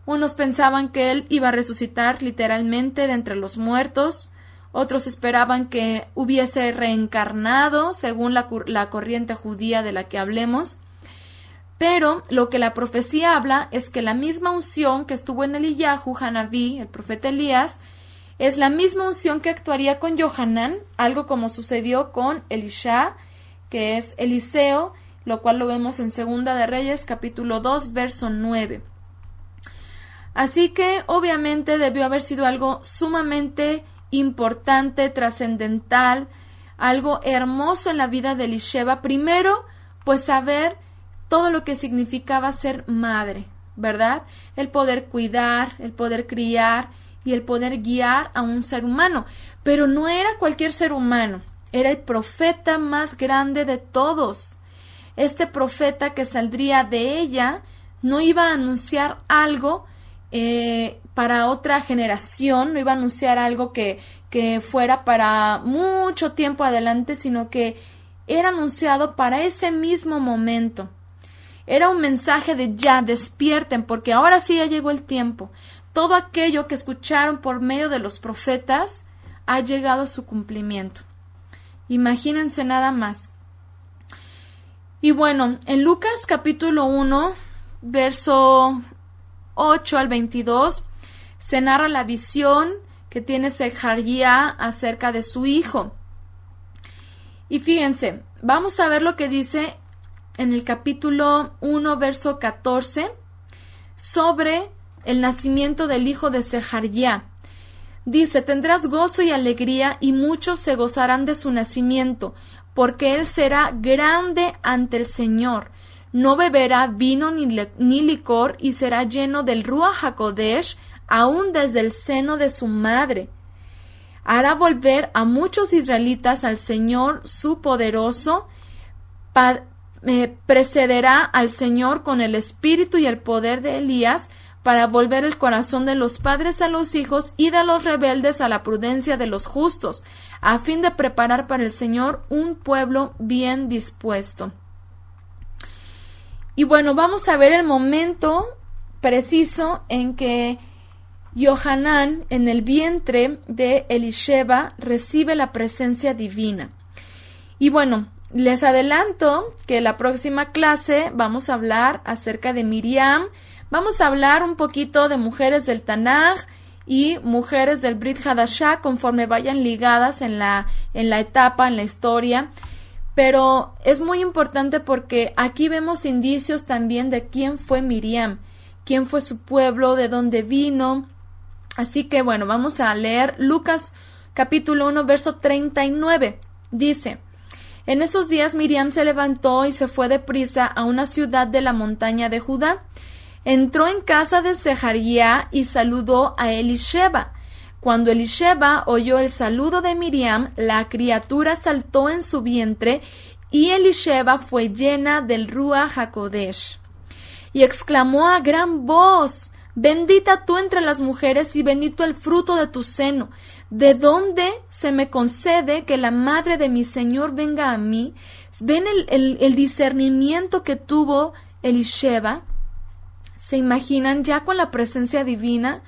Unos pensaban que él iba a resucitar literalmente de entre los muertos, otros esperaban que hubiese reencarnado, según la corriente judía de la que hablemos. Pero lo que la profecía habla es que la misma unción que estuvo en Eliyahu, Hanabí, el profeta Elías, es la misma unción que actuaría con Johanán, algo como sucedió con Elisha, que es Eliseo, lo cual lo vemos en Segunda de Reyes, capítulo 2, verso 9. Así que obviamente debió haber sido algo sumamente importante, trascendental, algo hermoso en la vida de Elisheba. Primero, pues saber todo lo que significaba ser madre, ¿verdad? El poder cuidar, el poder criar y el poder guiar a un ser humano. Pero no era cualquier ser humano, era el profeta más grande de todos. Este profeta que saldría de ella no iba a anunciar algo para otra generación, no iba a anunciar algo que fuera para mucho tiempo adelante, sino que era anunciado para ese mismo momento. Era un mensaje de ya, despierten, porque ahora sí ya llegó el tiempo. Todo aquello que escucharon por medio de los profetas ha llegado a su cumplimiento. Imagínense nada más. Y bueno, en Lucas capítulo 1, verso 8 al 22, se narra la visión que tiene Sejaría acerca de su hijo. Y fíjense, vamos a ver lo que dice en el capítulo 1, verso 14, sobre el nacimiento del hijo de Sejaría. Dice: tendrás gozo y alegría, y muchos se gozarán de su nacimiento, porque él será grande ante el Señor. No beberá vino ni licor, y será lleno del Ruach HaKodesh, aún desde el seno de su madre. Hará volver a muchos israelitas al Señor su poderoso, precederá al Señor con el espíritu y el poder de Elías, para volver el corazón de los padres a los hijos y de los rebeldes a la prudencia de los justos, a fin de preparar para el Señor un pueblo bien dispuesto. Y bueno, vamos a ver el momento preciso en que Johanán, en el vientre de Elisheba, recibe la presencia divina. Y bueno, les adelanto que la próxima clase vamos a hablar acerca de Miriam. Vamos a hablar un poquito de mujeres del Tanaj y mujeres del Brit Hadashah conforme vayan ligadas en la etapa, en la historia. Pero es muy importante porque aquí vemos indicios también de quién fue Miriam, quién fue su pueblo, de dónde vino. Así que bueno, vamos a leer Lucas capítulo 1, verso 39. Dice: en esos días Miriam se levantó y se fue deprisa a una ciudad de la montaña de Judá. Entró en casa de Sejaría y saludó a Elisheba. Cuando Elisheba oyó el saludo de Miriam, la criatura saltó en su vientre, y Elisheba fue llena del Ruach HaKodesh. Y exclamó a gran voz: bendita tú entre las mujeres y bendito el fruto de tu seno. ¿De dónde se me concede que la madre de mi Señor venga a mí? ¿Ven el discernimiento que tuvo Elisheba? ¿Se imaginan ya con la presencia divina?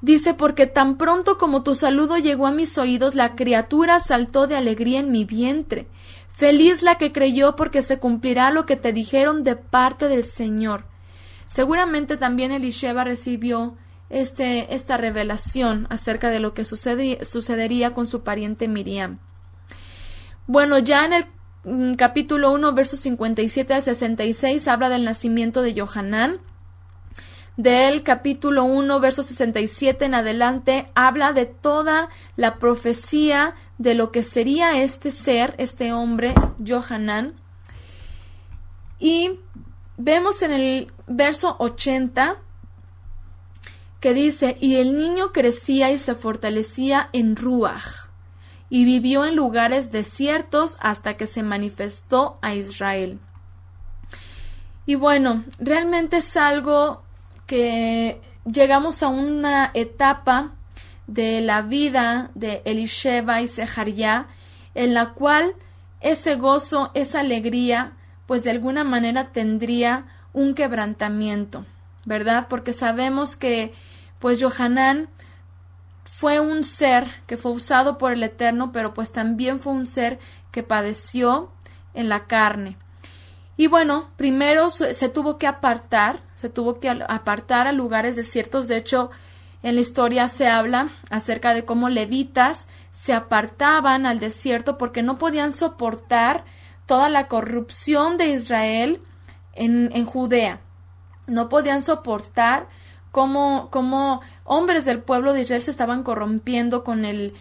Dice: porque tan pronto como tu saludo llegó a mis oídos, la criatura saltó de alegría en mi vientre. Feliz la que creyó, porque se cumplirá lo que te dijeron de parte del Señor. Seguramente también Elisheba recibió esta revelación acerca de lo que sucedería con su pariente Miriam. Bueno, ya en el capítulo 1, versos 57 al 66, habla del nacimiento de Johanán. Del capítulo 1, verso 67 en adelante, habla de toda la profecía de lo que sería este ser, este hombre, Johanán. Y vemos en el verso 80 que dice: y el niño crecía y se fortalecía en Ruach, y vivió en lugares desiertos hasta que se manifestó a Israel. Y bueno, realmente es algo que llegamos a una etapa de la vida de Elisheba y Sejaría, en la cual ese gozo, esa alegría, pues de alguna manera tendría un quebrantamiento, ¿verdad? Porque sabemos que pues Johanán fue un ser que fue usado por el Eterno, pero pues también fue un ser que padeció en la carne. Y bueno, primero se tuvo que apartar a lugares desiertos. De hecho, en la historia se habla acerca de cómo levitas se apartaban al desierto porque no podían soportar toda la corrupción de Israel en Judea. No podían soportar cómo hombres del pueblo de Israel se estaban corrompiendo con el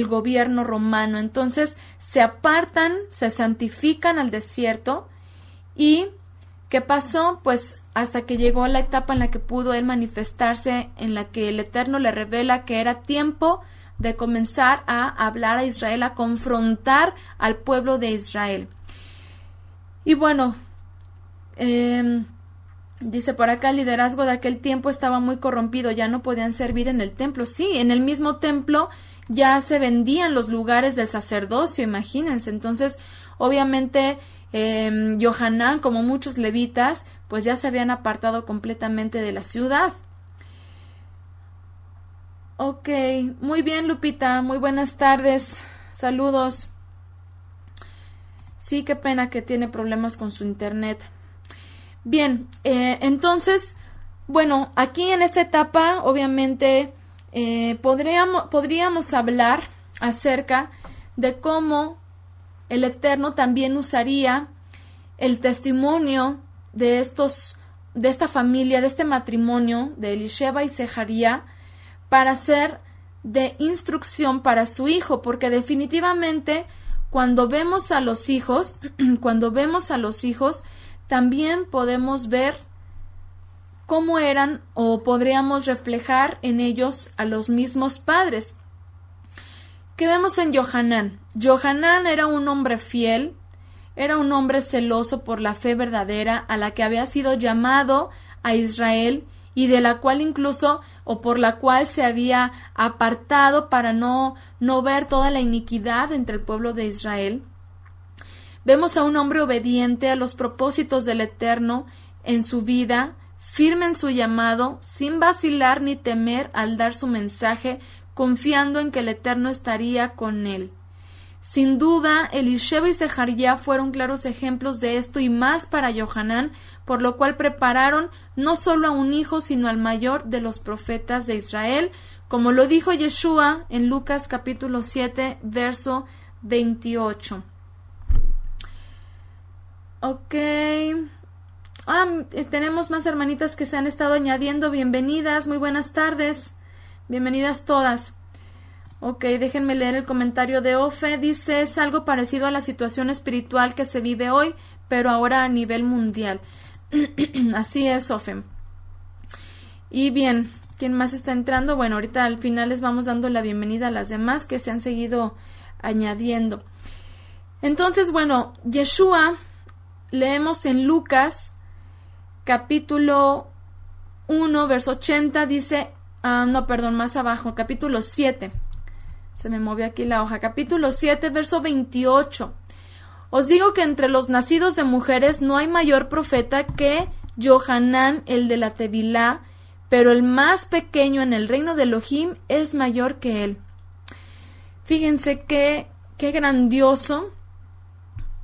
gobierno romano. Entonces se apartan, se santifican al desierto. ¿Y qué pasó? Pues hasta que llegó la etapa en la que pudo él manifestarse, en la que el Eterno le revela que era tiempo de comenzar a hablar a Israel, a confrontar al pueblo de Israel. Y bueno, dice por acá: el liderazgo de aquel tiempo estaba muy corrompido, ya no podían servir en el templo. Sí, en el mismo templo ya se vendían los lugares del sacerdocio, imagínense. Entonces, obviamente, Johanán, como muchos levitas, pues ya se habían apartado completamente de la ciudad. Ok, muy bien, Lupita, muy buenas tardes, saludos. Sí, qué pena que tiene problemas con su internet. Bien, entonces, bueno, aquí en esta etapa, obviamente, podríamos hablar acerca de cómo el Eterno también usaría el testimonio de esta familia, de este matrimonio de Elisheba y Sejaría, para ser de instrucción para su hijo, porque definitivamente cuando vemos a los hijos, también podemos ver cómo eran o podríamos reflejar en ellos a los mismos padres. ¿Qué vemos en Johanán? Johanán era un hombre fiel, era un hombre celoso por la fe verdadera a la que había sido llamado a Israel y de la cual incluso o por la cual se había apartado para no ver toda la iniquidad entre el pueblo de Israel. Vemos a un hombre obediente a los propósitos del Eterno en su vida, firme en su llamado, sin vacilar ni temer al dar su mensaje, confiando en que el Eterno estaría con él. Sin duda, Elisheba y Sejaría fueron claros ejemplos de esto y más para Johanán, por lo cual prepararon no solo a un hijo, sino al mayor de los profetas de Israel, como lo dijo Yeshua en Lucas capítulo 7, verso 28. Ok. Tenemos más hermanitas que se han estado añadiendo. Bienvenidas, muy buenas tardes. Bienvenidas todas. Ok, déjenme leer el comentario de Ofe. Dice, es algo parecido a la situación espiritual que se vive hoy, pero ahora a nivel mundial. Así es, Ofe. Y bien, ¿quién más está entrando? Bueno, ahorita al final les vamos dando la bienvenida a las demás que se han seguido añadiendo. Entonces, bueno, Yeshua, leemos en Lucas, capítulo 1, verso 80, dice, más abajo, capítulo 7. Se me movió aquí la hoja. Capítulo 7, verso 28. Os digo que entre los nacidos de mujeres no hay mayor profeta que Johanán, el de la Tevilá, pero el más pequeño en el reino de Elohim es mayor que él. Fíjense qué grandioso,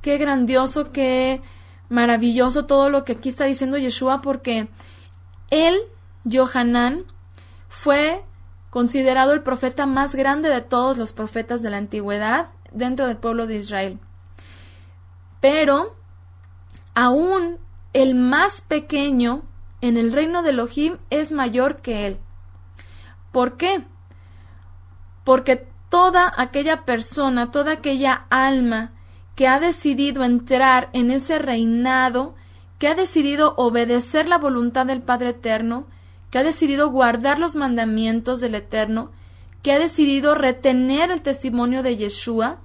qué maravilloso todo lo que aquí está diciendo Yeshua, porque él, Johanán, fue considerado el profeta más grande de todos los profetas de la antigüedad dentro del pueblo de Israel. Pero aún el más pequeño en el reino de Elohim es mayor que él. ¿Por qué? Porque toda aquella persona, toda aquella alma que ha decidido entrar en ese reinado, que ha decidido obedecer la voluntad del Padre Eterno, que ha decidido guardar los mandamientos del Eterno, que ha decidido retener el testimonio de Yeshua,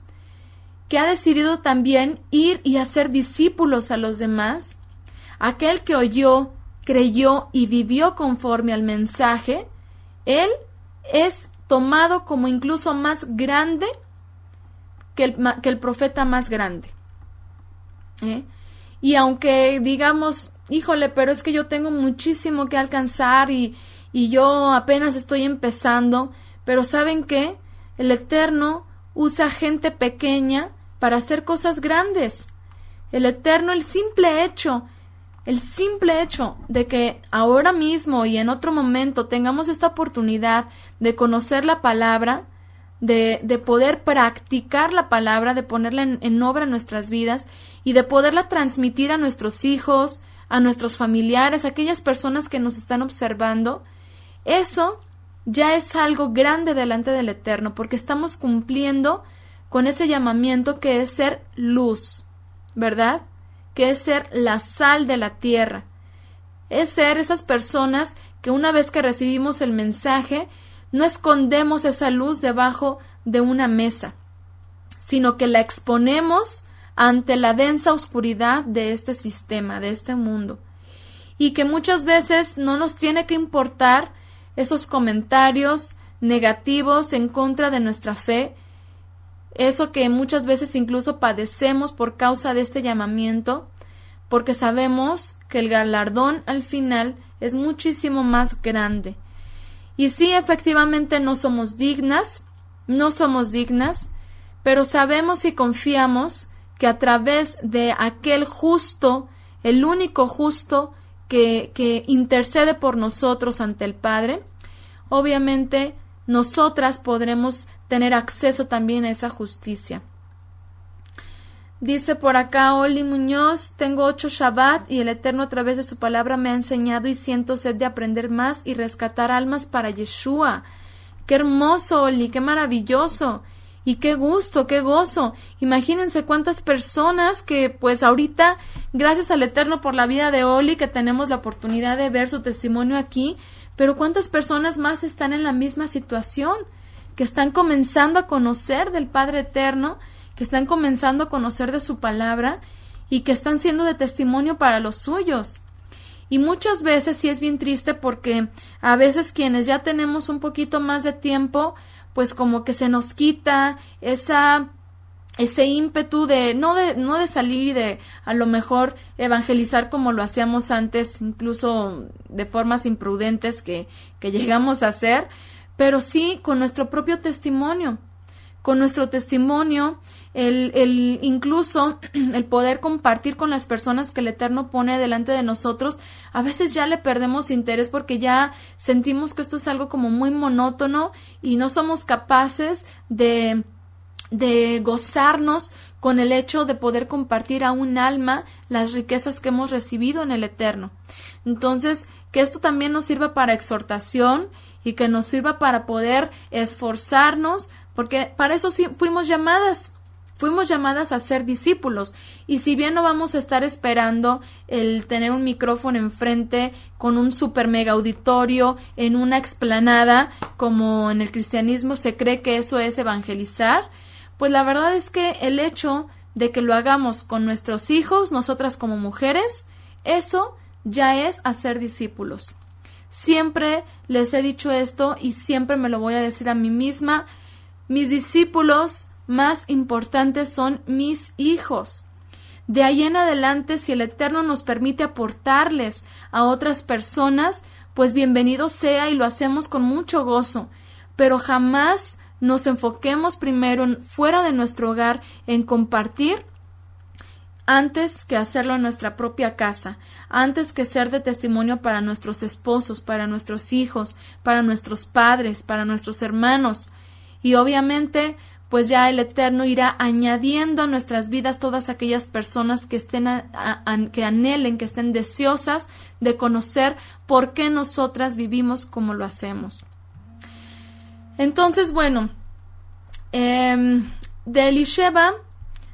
que ha decidido también ir y hacer discípulos a los demás, aquel que oyó, creyó y vivió conforme al mensaje, él es tomado como incluso más grande que el profeta más grande. Y aunque digamos, híjole, pero es que yo tengo muchísimo que alcanzar y yo apenas estoy empezando, pero ¿saben qué? El Eterno usa gente pequeña para hacer cosas grandes. El Eterno, el simple hecho de que ahora mismo y en otro momento tengamos esta oportunidad de conocer la palabra, de poder practicar la palabra, de ponerla en obra en nuestras vidas y de poderla transmitir a nuestros hijos, a nuestros familiares, a aquellas personas que nos están observando, eso ya es algo grande delante del Eterno, porque estamos cumpliendo con ese llamamiento que es ser luz, ¿verdad? Que es ser la sal de la tierra, es ser esas personas que una vez que recibimos el mensaje, no escondemos esa luz debajo de una mesa, sino que la exponemos ante la densa oscuridad de este sistema, de este mundo, y que muchas veces no nos tiene que importar esos comentarios negativos en contra de nuestra fe, eso que muchas veces incluso padecemos por causa de este llamamiento, porque sabemos que el galardón al final es muchísimo más grande. Y sí, efectivamente no somos dignas, pero sabemos y confiamos que a través de aquel justo, el único justo que intercede por nosotros ante el Padre, obviamente nosotras podremos tener acceso también a esa justicia. Dice por acá Oli Muñoz, tengo 8 Shabbat y el Eterno a través de su palabra me ha enseñado y siento sed de aprender más y rescatar almas para Yeshua. ¡Qué hermoso, Oli! ¡Qué maravilloso! Y qué gusto, qué gozo. Imagínense cuántas personas que pues ahorita, gracias al Eterno por la vida de Oli, que tenemos la oportunidad de ver su testimonio aquí, pero cuántas personas más están en la misma situación, que están comenzando a conocer del Padre Eterno, que están comenzando a conocer de su palabra y que están siendo de testimonio para los suyos. Y muchas veces sí es bien triste porque a veces quienes ya tenemos un poquito más de tiempo, pues como que se nos quita ese ímpetu de no de salir y de a lo mejor evangelizar como lo hacíamos antes, incluso de formas imprudentes que llegamos a hacer, pero sí con nuestro propio testimonio. Con nuestro testimonio, incluso el poder compartir con las personas que el Eterno pone delante de nosotros, a veces ya le perdemos interés porque ya sentimos que esto es algo como muy monótono y no somos capaces de gozarnos con el hecho de poder compartir a un alma las riquezas que hemos recibido en el Eterno. Entonces, que esto también nos sirva para exhortación y que nos sirva para poder esforzarnos, porque para eso sí fuimos llamadas a ser discípulos. Y si bien no vamos a estar esperando el tener un micrófono enfrente con un super mega auditorio en una explanada, como en el cristianismo se cree que eso es evangelizar, pues la verdad es que el hecho de que lo hagamos con nuestros hijos, nosotras como mujeres, eso ya es hacer discípulos. Siempre les he dicho esto y siempre me lo voy a decir a mí misma. Mis discípulos más importantes son mis hijos. De ahí en adelante, si el Eterno nos permite aportarles a otras personas, pues bienvenido sea y lo hacemos con mucho gozo. Pero jamás nos enfoquemos primero fuera de nuestro hogar en compartir antes que hacerlo en nuestra propia casa, antes que ser de testimonio para nuestros esposos, para nuestros hijos, para nuestros padres, para nuestros hermanos. Y obviamente, pues ya el Eterno irá añadiendo a nuestras vidas todas aquellas personas que estén que anhelen, que estén deseosas de conocer por qué nosotras vivimos como lo hacemos. Entonces, bueno, de Elisheba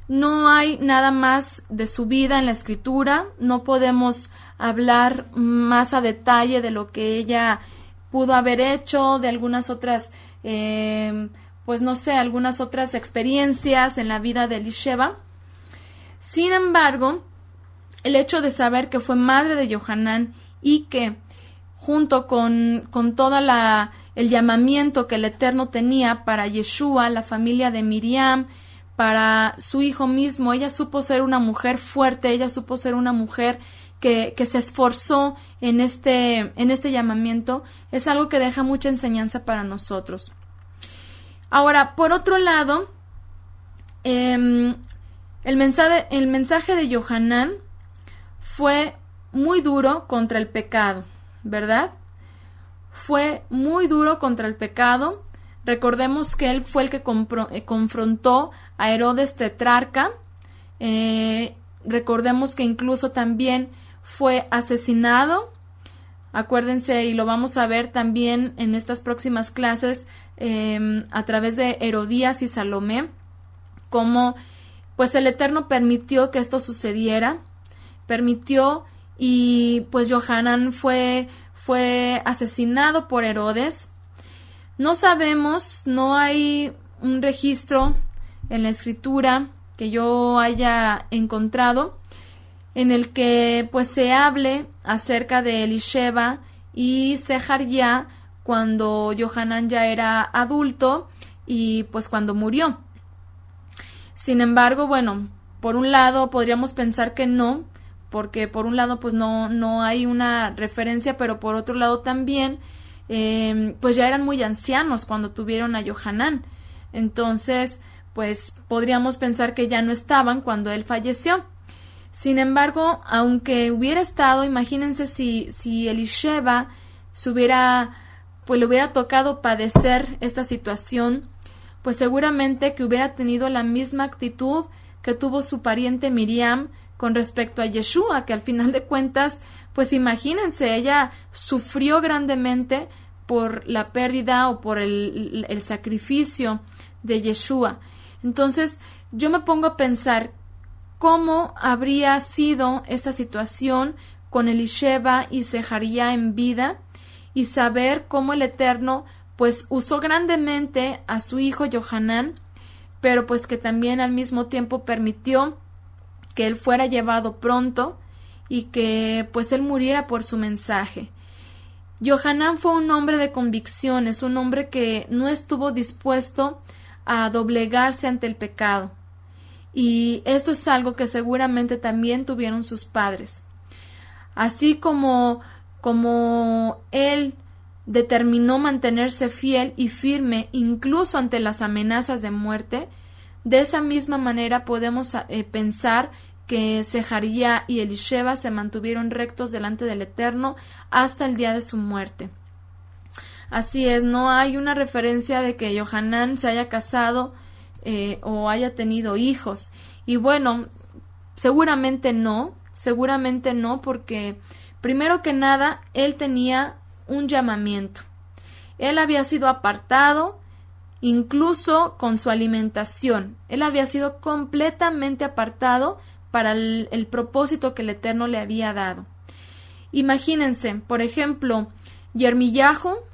no hay nada más de su vida en la Escritura. No podemos hablar más a detalle de lo que ella pudo haber hecho, de algunas otras pues no sé, algunas otras experiencias en la vida de Elisheba. Sin embargo, el hecho de saber que fue madre de Johanán y que junto con toda el llamamiento que el Eterno tenía para Yeshua, la familia de Miriam, para su hijo mismo, ella supo ser una mujer fuerte, ella supo ser una mujer que se esforzó en este llamamiento, es algo que deja mucha enseñanza para nosotros. Ahora, por otro lado, el mensaje de Johanán fue muy duro contra el pecado, ¿verdad? Fue muy duro contra el pecado. Recordemos que él fue el que confrontó a Herodes tetrarca. Recordemos que incluso también fue asesinado. Acuérdense, y lo vamos a ver también en estas próximas clases, a través de Herodías y Salomé, cómo pues el Eterno permitió que esto sucediera, permitió, y pues Johanán fue asesinado por Herodes. No sabemos, no hay un registro en la Escritura que yo haya encontrado en el que pues se hable acerca de Elisheba y Sejaría cuando Johanán ya era adulto y pues cuando murió. Sin embargo, bueno, por un lado podríamos pensar que no, porque por un lado pues no hay una referencia, pero por otro lado también pues ya eran muy ancianos cuando tuvieron a Johanán. Entonces pues podríamos pensar que ya no estaban cuando él falleció. Sin embargo, aunque hubiera estado, imagínense si Elisheba le hubiera tocado padecer esta situación, pues seguramente que hubiera tenido la misma actitud que tuvo su pariente Miriam con respecto a Yeshua, que al final de cuentas, pues imagínense, ella sufrió grandemente por la pérdida o por el sacrificio de Yeshua. Entonces, yo me pongo a pensar cómo habría sido esta situación con Elisheba y Sejaría en vida, y saber cómo el Eterno pues usó grandemente a su hijo Johanán, pero pues que también al mismo tiempo permitió que él fuera llevado pronto y que pues él muriera por su mensaje. Johanán fue un hombre de convicciones, un hombre que no estuvo dispuesto a doblegarse ante el pecado. Y esto es algo que seguramente también tuvieron sus padres. Así como él determinó mantenerse fiel y firme incluso ante las amenazas de muerte, de esa misma manera podemos pensar que Sejaría y Elisheba se mantuvieron rectos delante del Eterno hasta el día de su muerte. Así es, no hay una referencia de que Johanán se haya casado o haya tenido hijos. Y bueno, seguramente no, porque primero que nada, él tenía un llamamiento. Él había sido apartado, incluso con su alimentación. Él había sido completamente apartado para el propósito que el Eterno le había dado. Imagínense, por ejemplo,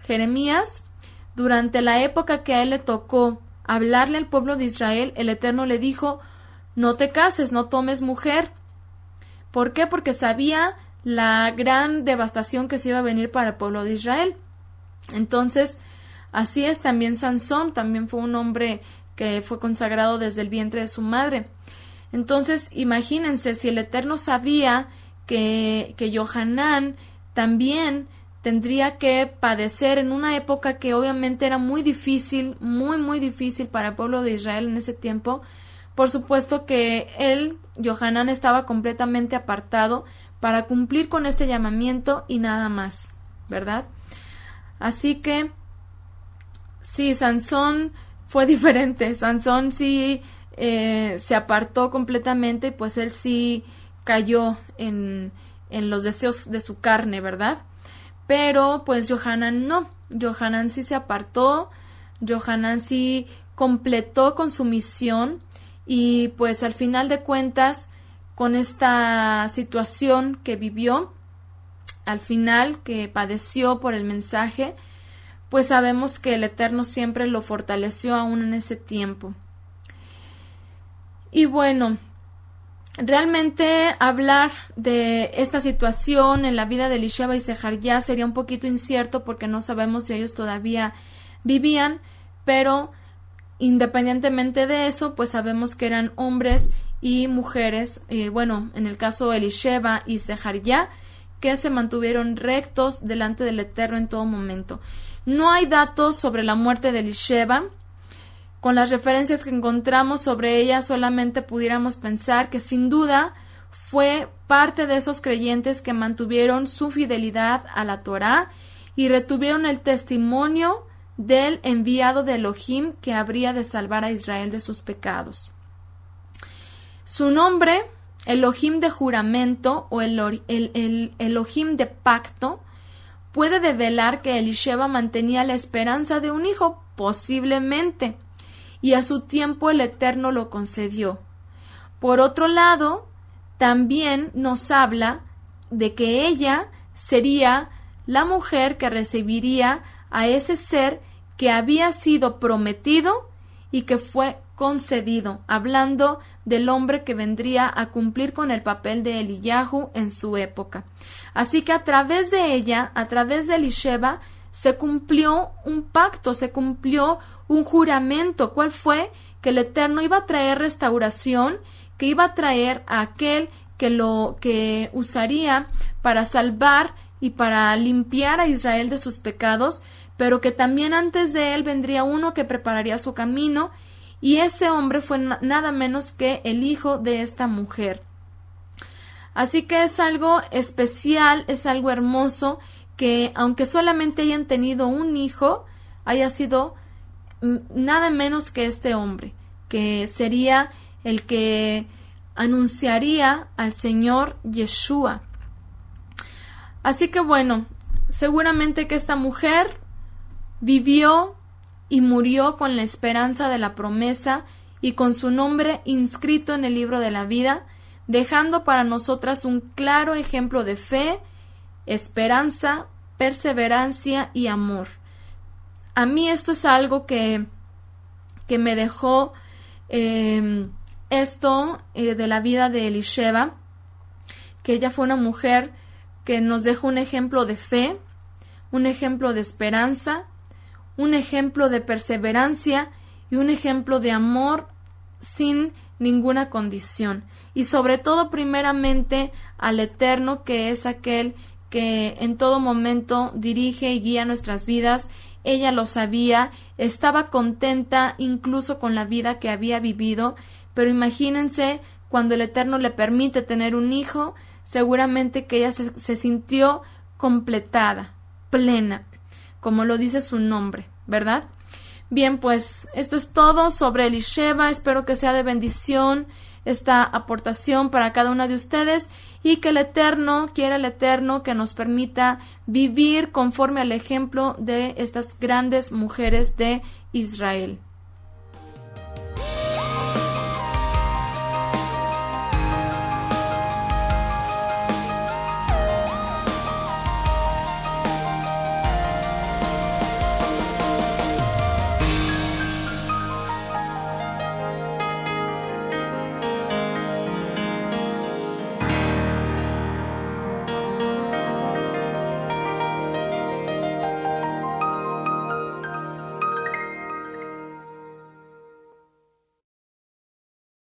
Jeremías, durante la época que a él le tocó hablarle al pueblo de Israel, el Eterno le dijo: no te cases, no tomes mujer. ¿Por qué? Porque sabía la gran devastación que se iba a venir para el pueblo de Israel. Entonces, así es, también Sansón, también fue un hombre que fue consagrado desde el vientre de su madre. Entonces, imagínense, si el Eterno sabía que Johanán también tendría que padecer en una época que obviamente era muy difícil, muy difícil para el pueblo de Israel en ese tiempo, por supuesto que Johanán, estaba completamente apartado para cumplir con este llamamiento y nada más, ¿verdad? Así que sí, Sansón fue diferente. Sansón sí se apartó completamente, pues él sí cayó en los deseos de su carne, ¿verdad? Pero pues Johanán no. Johanán sí se apartó, Johanán sí completó con su misión, y pues al final de cuentas, con esta situación que vivió, al final que padeció por el mensaje, pues sabemos que el Eterno siempre lo fortaleció aún en ese tiempo. Y bueno, realmente hablar de esta situación en la vida de Elisheba y Sejaría sería un poquito incierto, porque no sabemos si ellos todavía vivían, pero independientemente de eso, pues sabemos que eran hombres y mujeres, bueno, en el caso de Elisheba y Sejaría, que se mantuvieron rectos delante del Eterno en todo momento. No hay datos sobre la muerte de Elisheba. Con las referencias que encontramos sobre ella, solamente pudiéramos pensar que sin duda fue parte de esos creyentes que mantuvieron su fidelidad a la Torá y retuvieron el testimonio del enviado de Elohim que habría de salvar a Israel de sus pecados. Su nombre, Elohim de juramento o el Elohim de pacto, puede develar que Elisheba mantenía la esperanza de un hijo, posiblemente, y a su tiempo el Eterno lo concedió. Por otro lado, también nos habla de que ella sería la mujer que recibiría a ese ser que había sido prometido y que fue concedido, hablando del hombre que vendría a cumplir con el papel de Eliyahu en su época. Así que a través de ella, a través de Elisheba, se cumplió un pacto, se cumplió un juramento. ¿Cuál fue? Que el Eterno iba a traer restauración, que iba a traer a aquel que usaría para salvar y para limpiar a Israel de sus pecados, pero que también antes de él vendría uno que prepararía su camino, y ese hombre fue nada menos que el hijo de esta mujer. Así que es algo especial, es algo hermoso, que aunque solamente hayan tenido un hijo, haya sido nada menos que este hombre, que sería el que anunciaría al Señor Yeshua. Así que bueno, seguramente que esta mujer vivió y murió con la esperanza de la promesa y con su nombre inscrito en el libro de la vida, dejando para nosotras un claro ejemplo de fe, esperanza, perseverancia y amor. A mí esto es algo que me dejó esto de la vida de Elisheba, que ella fue una mujer que nos dejó un ejemplo de fe, un ejemplo de esperanza, un ejemplo de perseverancia y un ejemplo de amor sin ninguna condición. Y sobre todo, primeramente, al Eterno, que es aquel que en todo momento dirige y guía nuestras vidas. Ella lo sabía, estaba contenta incluso con la vida que había vivido, pero imagínense cuando el Eterno le permite tener un hijo, seguramente que ella se sintió completada, plena, como lo dice su nombre, ¿verdad? Bien, pues esto es todo sobre Elisheba. Espero que sea de bendición esta aportación para cada una de ustedes y que el Eterno, quiera el Eterno, que nos permita vivir conforme al ejemplo de estas grandes mujeres de Israel.